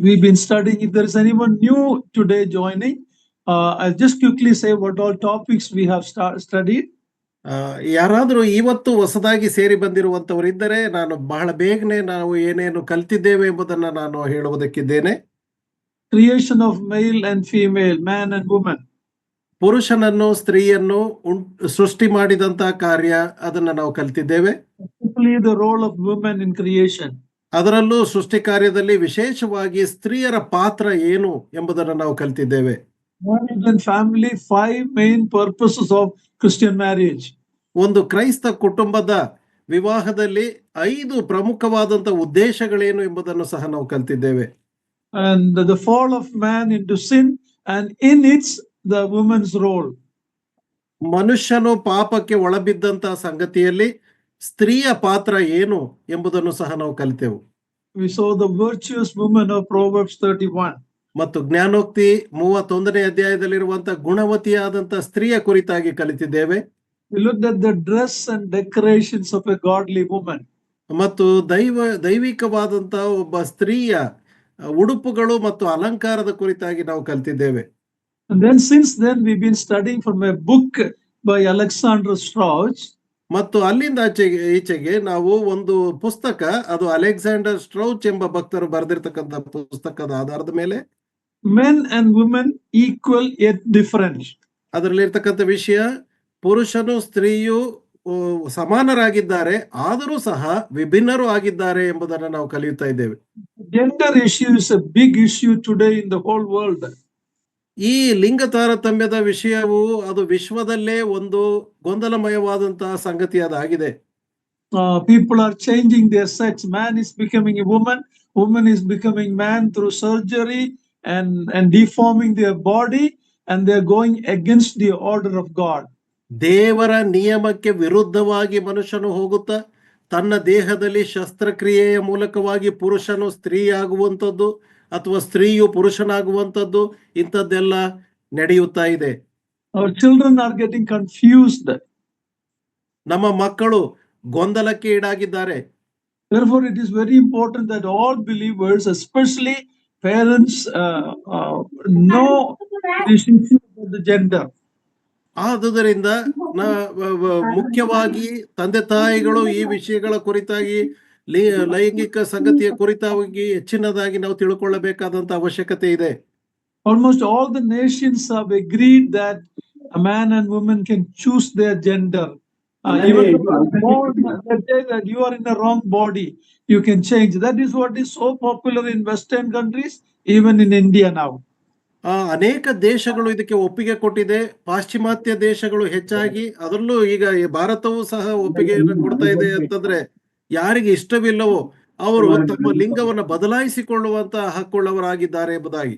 we've been studying. If there is anyone new today joining, I'll just quickly say what all topics we have studied. ಯಾರಾದರೂ ಇವತ್ತು ಹೊಸದಾಗಿ ಸೇರಿ ಬಂದಿರುವಂತವರಿದ್ದರೆ ನಾನು ಬಹಳ ಬೇಗನೆ ನಾವು ಏನೇನು ಕಲ್ತಿದ್ದೇವೆ ಎಂಬುದನ್ನು ನಾನು ಹೇಳುವುದಕ್ಕಿದ್ದೇನೆ. Creation of male and female, man and woman. ಪುರುಷನನ್ನು ಸ್ತ್ರೀಯನ್ನು ಸೃಷ್ಟಿ ಮಾಡಿದಂತಹ ಕಾರ್ಯ ಅದನ್ನು ನಾವು ಕಲ್ತಿದ್ದೇವೆ. The role of women in creation. ಅದರಲ್ಲೂ ಸೃಷ್ಟಿ ಕಾರ್ಯದಲ್ಲಿ ವಿಶೇಷವಾಗಿ ಸ್ತ್ರೀಯರ ಪಾತ್ರ ಏನು ಎಂಬುದನ್ನು ನಾವು ಕಲ್ತಿದ್ದೇವೆ. Marriage and family, 5 main purposes of Christian marriage. ಒಂದು ಕ್ರೈಸ್ತ ಕುಟುಂಬದ ವಿವಾಹದಲ್ಲಿ 5 ಪ್ರಮುಖವಾದಂತಹ ಉದ್ದೇಶಗಳೇನು ಎಂಬುದನ್ನು ಸಹ ನಾವು ಕಲ್ತಿದ್ದೇವೆ. And the fall of man into sin, and in its the woman's role. ಮನುಷ್ಯನು ಪಾಪಕ್ಕೆ ಒಳಬಿದ್ದಂತಹ ಸಂಗತಿಯಲ್ಲಿ ಸ್ತ್ರೀಯ ಪಾತ್ರ ಏನು ಎಂಬುದನ್ನು ಸಹ ನಾವು ಕಲಿತೆವು. We saw the virtuous woman of Proverbs 31. ಮತ್ತು ಜ್ಞಾನೋಕ್ತಿ 31ನೇ ಅಧ್ಯಾಯದಲ್ಲಿರುವಂತಹ ಗುಣವತಿಯಾದಂತಹ ಸ್ತ್ರೀಯ ಕುರಿತಾಗಿ ಕಲಿತಿದ್ದೇವೆ. We looked at the dress and decorations of a godly woman. ಮತ್ತು ದೈವಿಕವಾದಂತಹ ಒಬ್ಬ ಸ್ತ್ರೀಯ ಉಡುಪುಗಳು ಮತ್ತು ಅಲಂಕಾರದ ಕುರಿತಾಗಿ ನಾವು ಕಲಿತಿದ್ದೇವೆ. And then since then we've been studying from a book by Alexander Strauch. ಮತ್ತು ಅಲ್ಲಿಂದ ಈಚೆಗೆ ನಾವು ಒಂದು ಪುಸ್ತಕ, ಅದು ಅಲೆಕ್ಸಾಂಡರ್ ಸ್ಟ್ರೌಚ್ ಎಂಬ ಭಕ್ತರು ಬರೆದಿರ್ತಕ್ಕಂಥ ಪುಸ್ತಕದ ಆಧಾರದ ಮೇಲೆ Men and women equal yet different. ಅದರಲ್ಲಿರ್ತಕ್ಕಂಥ ವಿಷಯ ಪುರುಷನು ಸ್ತ್ರೀಯು ಸಮಾನರಾಗಿದ್ದಾರೆ, ಆದರೂ ಸಹ ವಿಭಿನ್ನರು ಆಗಿದ್ದಾರೆ ಎಂಬುದನ್ನು ನಾವು ಕಲಿಯುತ್ತಾ ಇದ್ದೇವೆ. Gender issue is a big issue today in the whole world. ಈ ಲಿಂಗ ತಾರತಮ್ಯದ ವಿಷಯವು ಅದು ವಿಶ್ವದಲ್ಲೇ ಒಂದು ಗೊಂದಲಮಯವಾದಂತಹ ಸಂಗತಿ ಅದಾಗಿದೆ. People are changing their sex. Man is becoming a woman, woman is becoming man through surgery and deforming their body, and they're going against the order of God. ದೇವರ ನಿಯಮಕ್ಕೆ ವಿರುದ್ಧವಾಗಿ ಮನುಷ್ಯನು ಹೋಗುತ್ತಾ ತನ್ನ ದೇಹದಲ್ಲಿ ಶಸ್ತ್ರಕ್ರಿಯೆಯ ಮೂಲಕವಾಗಿ ಪುರುಷನು ಸ್ತ್ರೀ ಆಗುವಂಥದ್ದು ಅಥವಾ ಸ್ತ್ರೀಯು ಪುರುಷನಾಗುವಂಥದ್ದು ಇಂಥದ್ದೆಲ್ಲ ನಡೆಯುತ್ತಾ ಇದೆ. Our children are getting confused. ನಮ್ಮ ಮಕ್ಕಳು ಗೊಂದಲಕ್ಕೆ ಈಡಾಗಿದ್ದಾರೆ. Therefore, it is very important that all believers, especially parents, know this issue of the gender. ಆದುದರಿಂದ ಮುಖ್ಯವಾಗಿ ತಂದೆ ತಾಯಿಗಳು ಈ ವಿಷಯಗಳ ಕುರಿತಾಗಿ ಲೈಂಗಿಕ ಸಂಗತಿಯ ಕುರಿತಾಗಿ ಹೆಚ್ಚಿನದಾಗಿ ನಾವು ತಿಳ್ಕೊಳ್ಳಬೇಕಾದಂತ ಅವಶ್ಯಕತೆ ಇದೆ. Almost all the nations have agreed that a man and woman can choose their gender. Even that you are in the wrong body, you can change. That is what is so popular in Western countries, even in India now. ಅನೇಕ ದೇಶಗಳು ಇದಕ್ಕೆ ಒಪ್ಪಿಗೆ ಕೊಟ್ಟಿದೆ. ಪಾಶ್ಚಿಮಾತ್ಯ ದೇಶಗಳು ಹೆಚ್ಚಾಗಿ, ಅದರಲ್ಲೂ ಈಗ ಭಾರತವೂ ಸಹ ಒಪ್ಪಿಗೆಯನ್ನು ಕೊಡ್ತಾ ಇದೆ. ಅಂತಂದ್ರೆ ಯಾರಿಗೆ ಇಷ್ಟವಿಲ್ಲವೋ ಅವರು ತಮ್ಮ ಲಿಂಗವನ್ನು ಬದಲಾಯಿಸಿಕೊಳ್ಳುವಂತ ಹಕ್ಕುಳ್ಳವರಾಗಿದ್ದಾರೆ ಎಂಬುದಾಗಿ.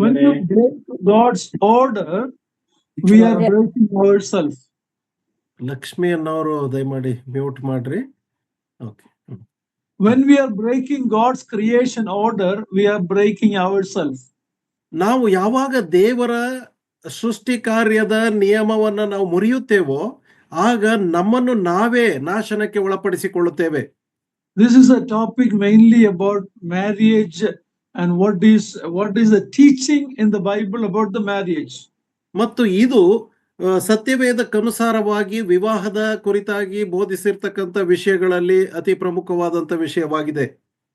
When you break God's order, we are breaking ourselves. Lakshmi ಅನ್ನೋರು ದಯಮಾಡಿ ಮ್ಯೂಟ್ ಮಾಡ್ರಿ. Okay. When we are breaking God's creation order, we are breaking ourselves. ನಾವು ಯಾವಾಗ ದೇವರ ಸೃಷ್ಟಿ ಕಾರ್ಯದ ನಿಯಮವನ್ನ ನಾವು ಮುರಿಯುತ್ತೇವೋ ಆಗ ನಮ್ಮನ್ನು ನಾವೇ ನಾಶನಕ್ಕೆ ಒಳಪಡಿಸಿಕೊಳ್ಳುತ್ತೇವೆ. This is a topic mainly about marriage and what is the teaching in the Bible about the marriage. ಮತ್ತು ಇದು ಸತ್ಯವೇದಕ್ಕನುಸಾರವಾಗಿ ವಿವಾಹದ ಕುರಿತಾಗಿ ಬೋಧಿಸಿರ್ತಕ್ಕಂಥ ವಿಷಯಗಳಲ್ಲಿ ಅತಿ ಪ್ರಮುಖವಾದಂಥ ವಿಷಯವಾಗಿದೆ.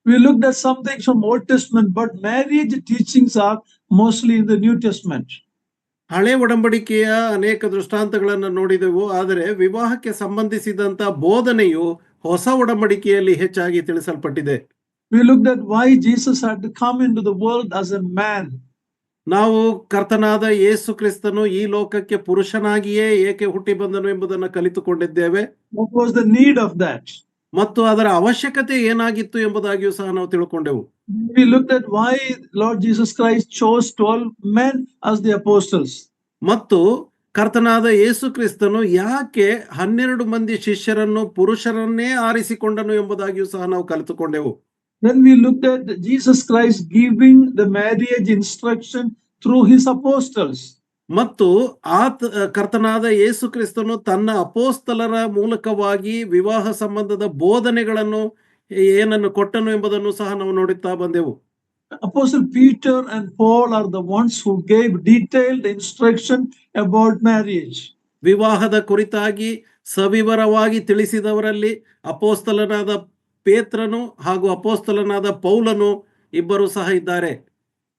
We looked at some things from Old Testament, but marriage teachings are mostly in the New Testament. ಹಳೆ ಒಡಂಬಡಿಕೆಯ ಅನೇಕ ದೃಷ್ಟಾಂತಗಳನ್ನು ನೋಡಿದೆವು, ಆದರೆ ವಿವಾಹಕ್ಕೆ ಸಂಬಂಧಿಸಿದಂತ ಬೋಧನೆಯು ಹೊಸ ಒಡಂಬಡಿಕೆಯಲ್ಲಿ ಹೆಚ್ಚಾಗಿ ತಿಳಿಸಲ್ಪಟ್ಟಿದೆ. We looked at why Jesus had to come into the world as a man. ನಾವು ಕರ್ತನಾದ ಯೇಸು ಕ್ರಿಸ್ತನು ಈ ಲೋಕಕ್ಕೆ ಪುರುಷನಾಗಿಯೇ ಏಕೆ ಹುಟ್ಟಿ ಬಂದನು ಎಂಬುದನ್ನು ಕಲಿತುಕೊಂಡಿದ್ದೇವೆ. What was the need of that? ಮತ್ತು ಅದರ ಅವಶ್ಯಕತೆ ಏನಾಗಿತ್ತು ಎಂಬುದಾಗಿಯೂ ಸಹ ನಾವು ತಿಳ್ಕೊಂಡೆವು. We looked at why Lord Jesus Christ chose 12 men as the apostles. ಮತ್ತು ಕರ್ತನಾದ ಯೇಸು ಕ್ರಿಸ್ತನು ಯಾಕೆ 12 ಮಂದಿ ಶಿಷ್ಯರನ್ನು ಪುರುಷರನ್ನೇ ಆರಿಸಿಕೊಂಡನು ಎಂಬುದಾಗಿಯೂ ಸಹ ನಾವು ಕಲಿತುಕೊಂಡೆವು. Then we looked at Jesus Christ giving the marriage instruction through his apostles. ಮತ್ತು ಕರ್ತನಾದ ಯೇಸು ಕ್ರಿಸ್ತನು ತನ್ನ ಅಪೋಸ್ತಲರ ಮೂಲಕವಾಗಿ ವಿವಾಹ ಸಂಬಂಧದ ಬೋಧನೆಗಳನ್ನು ಏನನ್ನು ಕೊಟ್ಟನು ಎಂಬುದನ್ನು ಸಹ ನಾವು ನೋಡುತ್ತಾ ಬಂದೆವು. Apostle Peter and Paul are the ones who gave detailed instruction about marriage. ವಿವಾಹದ ಕುರಿತಾಗಿ ಸವಿವರವಾಗಿ ತಿಳಿಸಿದವರಲ್ಲಿ ಅಪೋಸ್ತಲನಾದ ಪೇತ್ರನು ಹಾಗೂ ಅಪೋಸ್ತಲನಾದ ಪೌಲನು ಇಬ್ಬರು ಸಹ ಇದ್ದಾರೆ.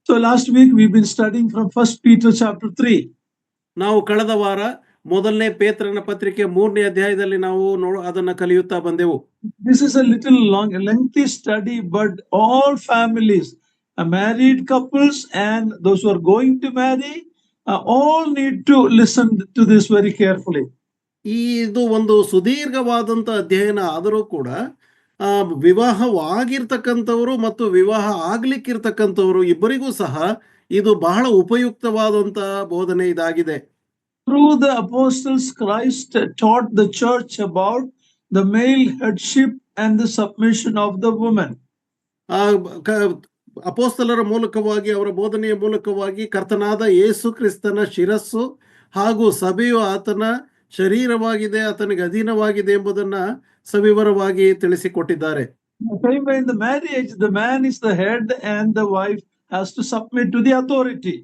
So last week we've been studying from 1 Peter chapter 3. ನಾವು ಕಳೆದ ವಾರ ಮೊದಲನೇ ಪೇತ್ರನ ಪತ್ರಿಕೆ 3ನೇ ಅಧ್ಯಾಯದಲ್ಲಿ ನಾವು ಅದನ್ನ ಕಲಿಯುತ್ತಾ ಬಂದೆವು. This is a little lengthy study, but all families, married couples and those who are going to marry, all need to listen to this very carefully. ಇದು ಒಂದು ಸುದೀರ್ಘವಾದಂತ ಅಧ್ಯಯನ ಆದರೂ ಕೂಡ ವಿವಾಹವಾಗಿರ್ತಕ್ಕಂಥವರು ಮತ್ತು ವಿವಾಹ ಆಗ್ಲಿಕ್ಕಿರ್ತಕ್ಕಂಥವರು ಇಬ್ಬರಿಗೂ ಸಹ ಇದು ಬಹಳ ಉಪಯುಕ್ತವಾದಂತ ಬೋಧನೆ ಇದಾಗಿದೆ. Through the apostles, Christ taught the church about the male headship and the submission of the woman. ಅಪೋಸ್ತಲರ ಮೂಲಕವಾಗಿ ಅವರ ಬೋಧನೆಯ ಮೂಲಕವಾಗಿ ಕರ್ತನಾದ ಯೇಸು ಕ್ರಿಸ್ತನ ಶಿರಸ್ಸು ಹಾಗೂ ಸಭೆಯು ಆತನ ಶರೀರವಾಗಿದೆ, ಆತನಿಗೆ ಅಧೀನವಾಗಿದೆ ಎಂಬುದನ್ನ ಸವಿವರವಾಗಿ ತಿಳಿಸಿಕೊಟ್ಟಿದ್ದಾರೆ. Same way in the marriage, the man is the head and the wife has to submit to the authority.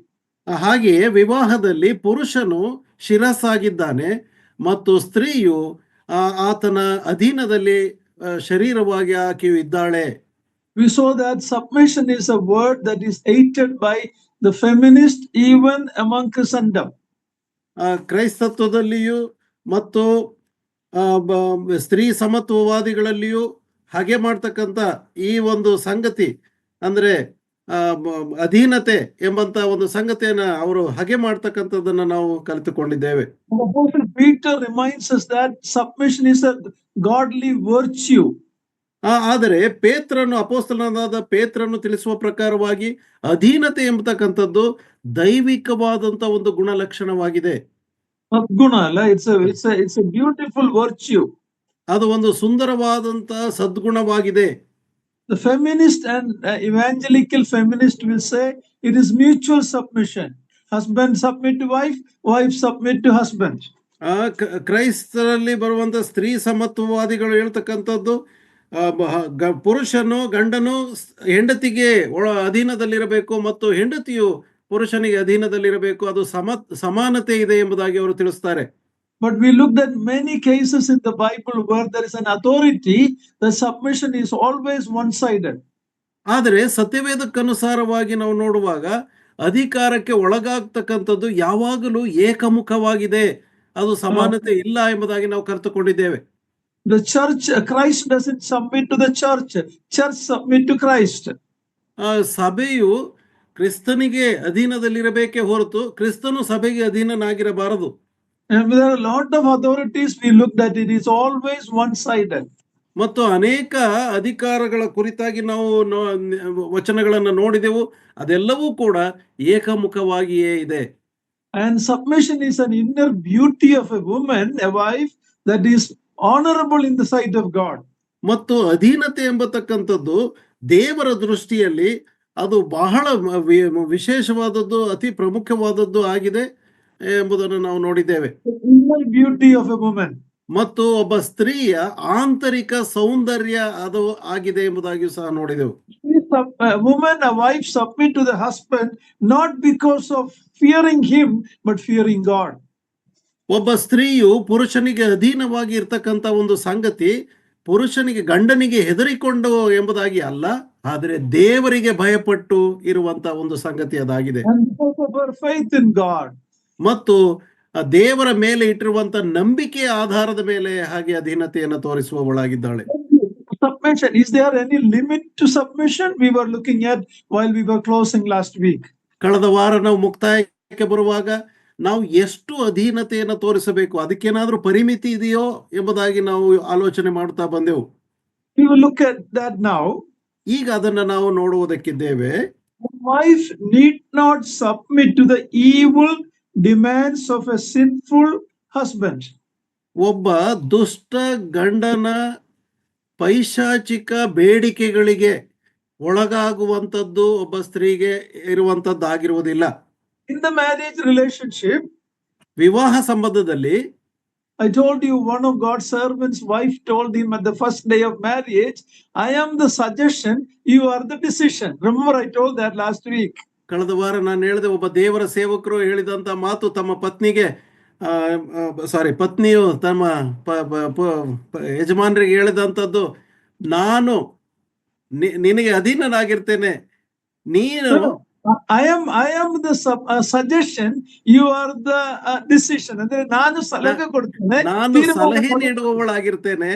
ಹಾಗೆಯೇ ವಿವಾಹದಲ್ಲಿ ಪುರುಷನು ಶಿರಸ್ಸಾಗಿದ್ದಾನೆ ಮತ್ತು ಸ್ತ್ರೀಯು ಆತನ ಅಧೀನದಲ್ಲಿ ಶರೀರವಾಗಿ ಆಕೆಯು ಇದ್ದಾಳೆ. We saw that submission is a word that is hated by the feminist even among Christendom. ಕ್ರೈಸ್ತತ್ವದಲ್ಲಿಯೂ ಮತ್ತು ಸ್ತ್ರೀ ಸಮತ್ವವಾದಿಗಳಲ್ಲಿಯೂ ಹಾಗೆ ಮಾಡ್ತಕ್ಕಂಥ ಈ ಒಂದು ಸಂಗತಿ ಅಂದ್ರೆ ಅಧೀನತೆ ಎಂಬಂತ ಒಂದು ಸಂಗತಿಯನ್ನ ಅವರು ಹಾಗೆ ಮಾಡ್ತಕ್ಕಂಥದ್ದನ್ನ ನಾವು ಕಲಿತುಕೊಂಡಿದ್ದೇವೆ. Apostle Peter reminds us that submission is a godly virtue. ಆದರೆ ಅಪೋಸ್ತಲನಾದ ಪೇತ್ರನು ತಿಳಿಸುವ ಪ್ರಕಾರವಾಗಿ ಅಧೀನತೆ ಎಂಬತಕ್ಕಂಥದ್ದು ದೈವಿಕವಾದಂತ ಒಂದು ಗುಣಲಕ್ಷಣವಾಗಿದೆ. It's a beautiful virtue. ಅದು ಒಂದು ಸುಂದರವಾದಂತ ಸದ್ಗುಣವಾಗಿದೆ. The feminist and evangelical feminist will say it is mutual submission. Husband submit to wife, wife submit to husband. ಕ್ರೈಸ್ತರಲ್ಲಿ ಬರುವಂತ ಸ್ತ್ರೀ ಸಮತ್ವವಾದಿಗಳು ಹೇಳ್ತಕ್ಕಂಥದ್ದು ಪುರುಷನು ಗಂಡನು ಹೆಂಡತಿಗೆ ಅಧೀನದಲ್ಲಿರಬೇಕು ಮತ್ತು ಹೆಂಡತಿಯು ಪುರುಷನಿಗೆ ಅಧೀನದಲ್ಲಿರಬೇಕು, ಅದು ಸಮಾನತೆ ಇದೆ ಎಂಬುದಾಗಿ ಅವರು ತಿಳಿಸ್ತಾರೆ. But we looked at many cases in the Bible where there is an authority, the submission is always one-sided. ಆದರೆ ಸತ್ಯವೇದಕ್ಕನುಸಾರವಾಗಿ ನಾವು ನೋಡುವಾಗ ಅಧಿಕಾರಕ್ಕೆ ಒಳಗಾಗ್ತಕ್ಕಂಥದ್ದು ಯಾವಾಗಲೂ ಏಕಮುಖವಾಗಿದೆ, ಅದು ಸಮಾನತೆ ಇಲ್ಲ ಎಂಬುದಾಗಿ ನಾವು ಕಲಿತುಕೊಂಡಿದ್ದೇವೆ. The church, Christ doesn't submit to the church. Church submit to Christ. ಸಭೆಯು ಕ್ರಿಸ್ತನಿಗೆ ಅಧೀನದಲ್ಲಿರಬೇಕೇ ಹೊರತು ಕ್ರಿಸ್ತನು ಸಭೆಗೆ ಅಧೀನನಾಗಿರಬಾರದು. And there are a lot of authorities we looked at, it is always one-sided. ಮತ್ತು ಅನೇಕ ಅಧಿಕಾರಗಳ ಕುರಿತಾಗಿ ನಾವು ವಚನಗಳನ್ನು ನೋಡಿದೆವು, ಅದೆಲ್ಲವೂ ಕೂಡ ಏಕಮುಖವಾಗಿಯೇ ಇದೆ. And submission is an inner beauty of a woman, a wife, that is honorable in the sight of God. ಮತ್ತು ಅಧೀನತೆ ಎಂಬತಕ್ಕಂಥದ್ದು ದೇವರ ದೃಷ್ಟಿಯಲ್ಲಿ ಅದು ಬಹಳ ವಿಶೇಷವಾದದ್ದು, ಅತಿ ಪ್ರಮುಖವಾದದ್ದು ಆಗಿದೆ ಎಂಬುದನ್ನು ನಾವು ನೋಡಿದ್ದೇವೆ. Inner beauty of a woman. ಮತ್ತು ಒಬ್ಬ ಸ್ತ್ರೀಯ ಆಂತರಿಕ ಸೌಂದರ್ಯ ಅದು ಆಗಿದೆ ಎಂಬುದಾಗಿಯೂ ಸಹ ನೋಡಿದೆವು. A woman, a wife submit to the husband not because of fearing him but fearing God. ಒಬ್ಬ ಸ್ತ್ರೀಯು ಪುರುಷನಿಗೆ ಅಧೀನವಾಗಿ ಇರ್ತಕ್ಕಂಥ ಒಂದು ಸಂಗತಿ ಪುರುಷನಿಗೆ ಗಂಡನಿಗೆ ಹೆದರಿಕೊಂಡು ಎಂಬುದಾಗಿ ಅಲ್ಲ, ಆದರೆ ದೇವರಿಗೆ ಭಯಪಟ್ಟು ಇರುವಂತ ಒಂದು ಸಂಗತಿ ಅದಾಗಿದೆ. And because of her faith in God. ಮತ್ತು ದೇವರ ಮೇಲೆ ಇಟ್ಟಿರುವಂತ ನಂಬಿಕೆಯ ಆಧಾರದ ಮೇಲೆ ಹಾಗೆ ಅಧೀನತೆಯನ್ನು ತೋರಿಸುವವಳಾಗಿದ್ದಾಳೆ. Submission, is there any limit to submission? We were looking at while we were closing last week. ಕಳೆದ ವಾರ ನಾವು ಮುಕ್ತಾಯಕ್ಕೆ ಬರುವಾಗ ನಾವು ಎಷ್ಟು ಅಧೀನತೆಯನ್ನು ತೋರಿಸಬೇಕು, ಅದಕ್ಕೇನಾದ್ರೂ ಪರಿಮಿತಿ ಇದೆಯೋ ಎಂಬುದಾಗಿ ನಾವು ಆಲೋಚನೆ ಮಾಡ್ತಾ ಬಂದೆವು. We will look at that now. ಈಗ ಅದನ್ನ ನಾವು ನೋಡುವುದಕ್ಕಿದ್ದೇವೆ. Wife need not submit to the evil demands of a sinful husband. ಒಬ್ಬ ದುಷ್ಟ ಗಂಡನ ಪೈಶಾಚಿಕ ಬೇಡಿಕೆಗಳಿಗೆ ಒಳಗಾಗುವಂತದ್ದು ಒಬ್ಬ ಸ್ತ್ರೀಗೆ ಇರುವಂತದ್ದಾಗಿರುವುದಿಲ್ಲ. In the marriage relationship, ವಿವಾಹ ಸಂಬಂಧದಲ್ಲಿ I told you one of God's servants' wife told him at the first day of marriage, I am the suggestion, you are the decision. Remember, I told that last week. ಕಳೆದ ವಾರ ನಾನು ಹೇಳಿದೆ, ಒಬ್ಬ ದೇವರ ಸೇವಕರು ಹೇಳಿದಂತ ಮಾತು ತಮ್ಮ ಪತ್ನಿಗೆ ಪತ್ನಿಯು ತಮ್ಮ ಯಜಮಾನರಿಗೆ ಹೇಳಿದಂಥದ್ದು, ನಾನು ನಿನಗೆ ಅಧೀನನಾಗಿರ್ತೇನೆ, ನೀನು I am the suggestion, you are the decision. ಅಂದ್ರೆ ನಾನು ಸಲಹೆ ಕೊಡ್ತೇನೆ, ನಾನು ಸಲಹೆ ನೀಡುವವಳಾಗಿರ್ತೇನೆ,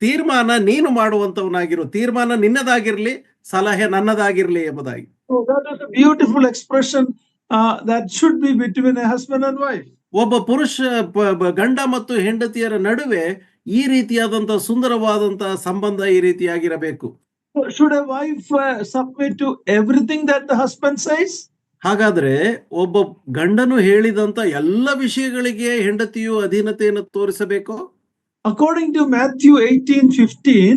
ತೀರ್ಮಾನ ನೀನು ಮಾಡುವಂತವನಾಗಿರು, ತೀರ್ಮಾನ ನಿನ್ನದಾಗಿರ್ಲಿ, ಸಲಹೆ ನನ್ನದಾಗಿರ್ಲಿ ಎಂಬುದಾಗಿ. So that is a beautiful expression that should be between a husband and wife. ಒಬ್ಬ ಪುರುಷ ಗಂಡ ಮತ್ತು ಹೆಂಡತಿಯರ ನಡುವೆ ಈ ರೀತಿಯಾದಂತಹ ಸುಂದರವಾದಂತಹ ಸಂಬಂಧ ಈ ರೀತಿಯಾಗಿರಬೇಕು. Should a wife submit to everything that the husband says? ಹಾಗಾದ್ರೆ ಒಬ್ಬ ಗಂಡನು ಹೇಳಿದಂತ ಎಲ್ಲ ವಿಷಯಗಳಿಗೆ ಹೆಂಡತಿಯು ಅಧೀನತೆಯನ್ನು ತೋರಿಸಬೇಕು? According to Matthew 18:15,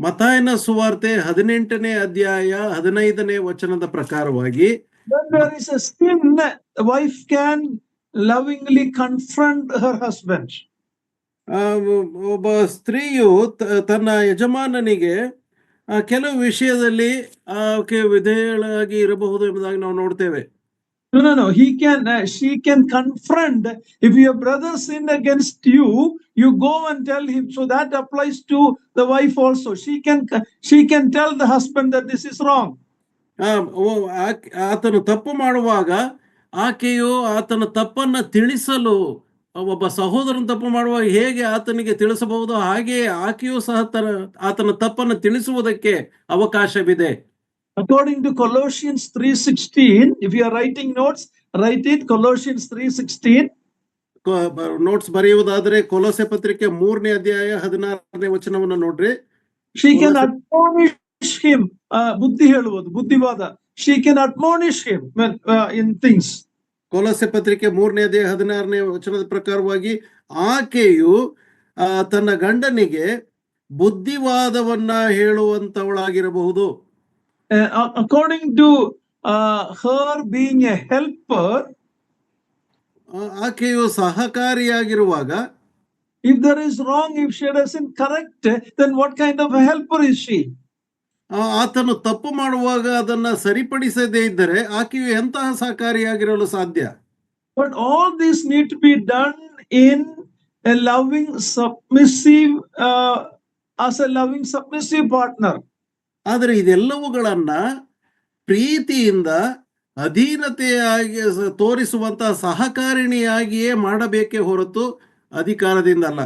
ಮತ್ತಾಯನ ಸುವಾರ್ತೆ 18ನೇ ಅಧ್ಯಾಯ 15ನೇ ವಚನದ ಪ್ರಕಾರವಾಗಿ, when there is a sin, the wife can lovingly confront her husband. ಒಬ್ಬ ಸ್ತ್ರೀಯು ತನ್ನ ಯಜಮಾನನಿಗೆ ಕೆಲವು ವಿಷಯದಲ್ಲಿ ವಿಧೇಯಳಾಗಿ ಇರಬಹುದು ಎಂಬುದಾಗಿ ನಾವು ನೋಡ್ತೇವೆ. No. She can confront. If your brother sinned against you, you go and tell him. So that applies to the wife also. She can tell the husband that this is wrong. ಆತನು ತಪ್ಪು ಮಾಡುವಾಗ ಆಕೆಯು ಆತನ ತಪ್ಪನ್ನ ತಿಳಿಸಲು, ಒಬ್ಬ ಸಹೋದರನ ತಪ್ಪು ಮಾಡುವಾಗ ಹೇಗೆ ಆತನಿಗೆ ತಿಳಿಸಬಹುದು, ಹಾಗೆ ಆಕೆಯೂ ಸಹ ಆತನ ತಪ್ಪನ್ನು ತಿಳಿಸುವುದಕ್ಕೆ ಅವಕಾಶವಿದೆ. According to Colossians 3:16, if you are writing notes, write it. Colossians 3:16. Notes ಬರೆಯುವುದಾದರೆ ಕೊಲೊಸೆ ಪತ್ರಿಕೆ 3ನೇ ಅಧ್ಯಾಯ 16ನೇ ವಚನವನ್ನು ನೋಡ್ರಿ. She can admonish him. ಬುದ್ಧಿ ಹೇಳುವುದು, ಬುದ್ಧಿವಾದ. She can admonish him in things. ಕೊಲೊಸೆ ಪತ್ರಿಕೆ 3ನೇ ಅಧ್ಯಾಯ 16ನೇ ವಚನದ ಪ್ರಕಾರವಾಗಿ ಆಕೆಯು ತನ್ನ ಗಂಡನಿಗೆ ಬುದ್ಧಿವಾದವನ್ನ ಹೇಳುವಂತವಳಾಗಿರಬಹುದು. According to her being a helper, ಆಕೆಯು ಸಹಕಾರಿಯಾಗಿರುವಾಗ, if there is wrong, if she doesn't correct, then what kind of a helper is she? ಆತನು ತಪ್ಪು ಮಾಡುವಾಗ ಅದನ್ನ ಸರಿಪಡಿಸದೇ ಇದ್ದರೆ ಆಕೆಯು ಎಂತಹ ಸಹಕಾರಿಯಾಗಿರಲು ಸಾಧ್ಯ? But all these need to be done in a loving, submissive, as a loving, submissive partner. ಆದರೆ ಇದೆಲ್ಲವುಗಳನ್ನ ಪ್ರೀತಿಯಿಂದ ಅಧೀನತೆಯಾಗಿ ತೋರಿಸುವಂತಹ ಸಹಕಾರಿಣಿಯಾಗಿಯೇ ಮಾಡಬೇಕೇ ಹೊರತು ಅಧಿಕಾರದಿಂದ ಅಲ್ಲ.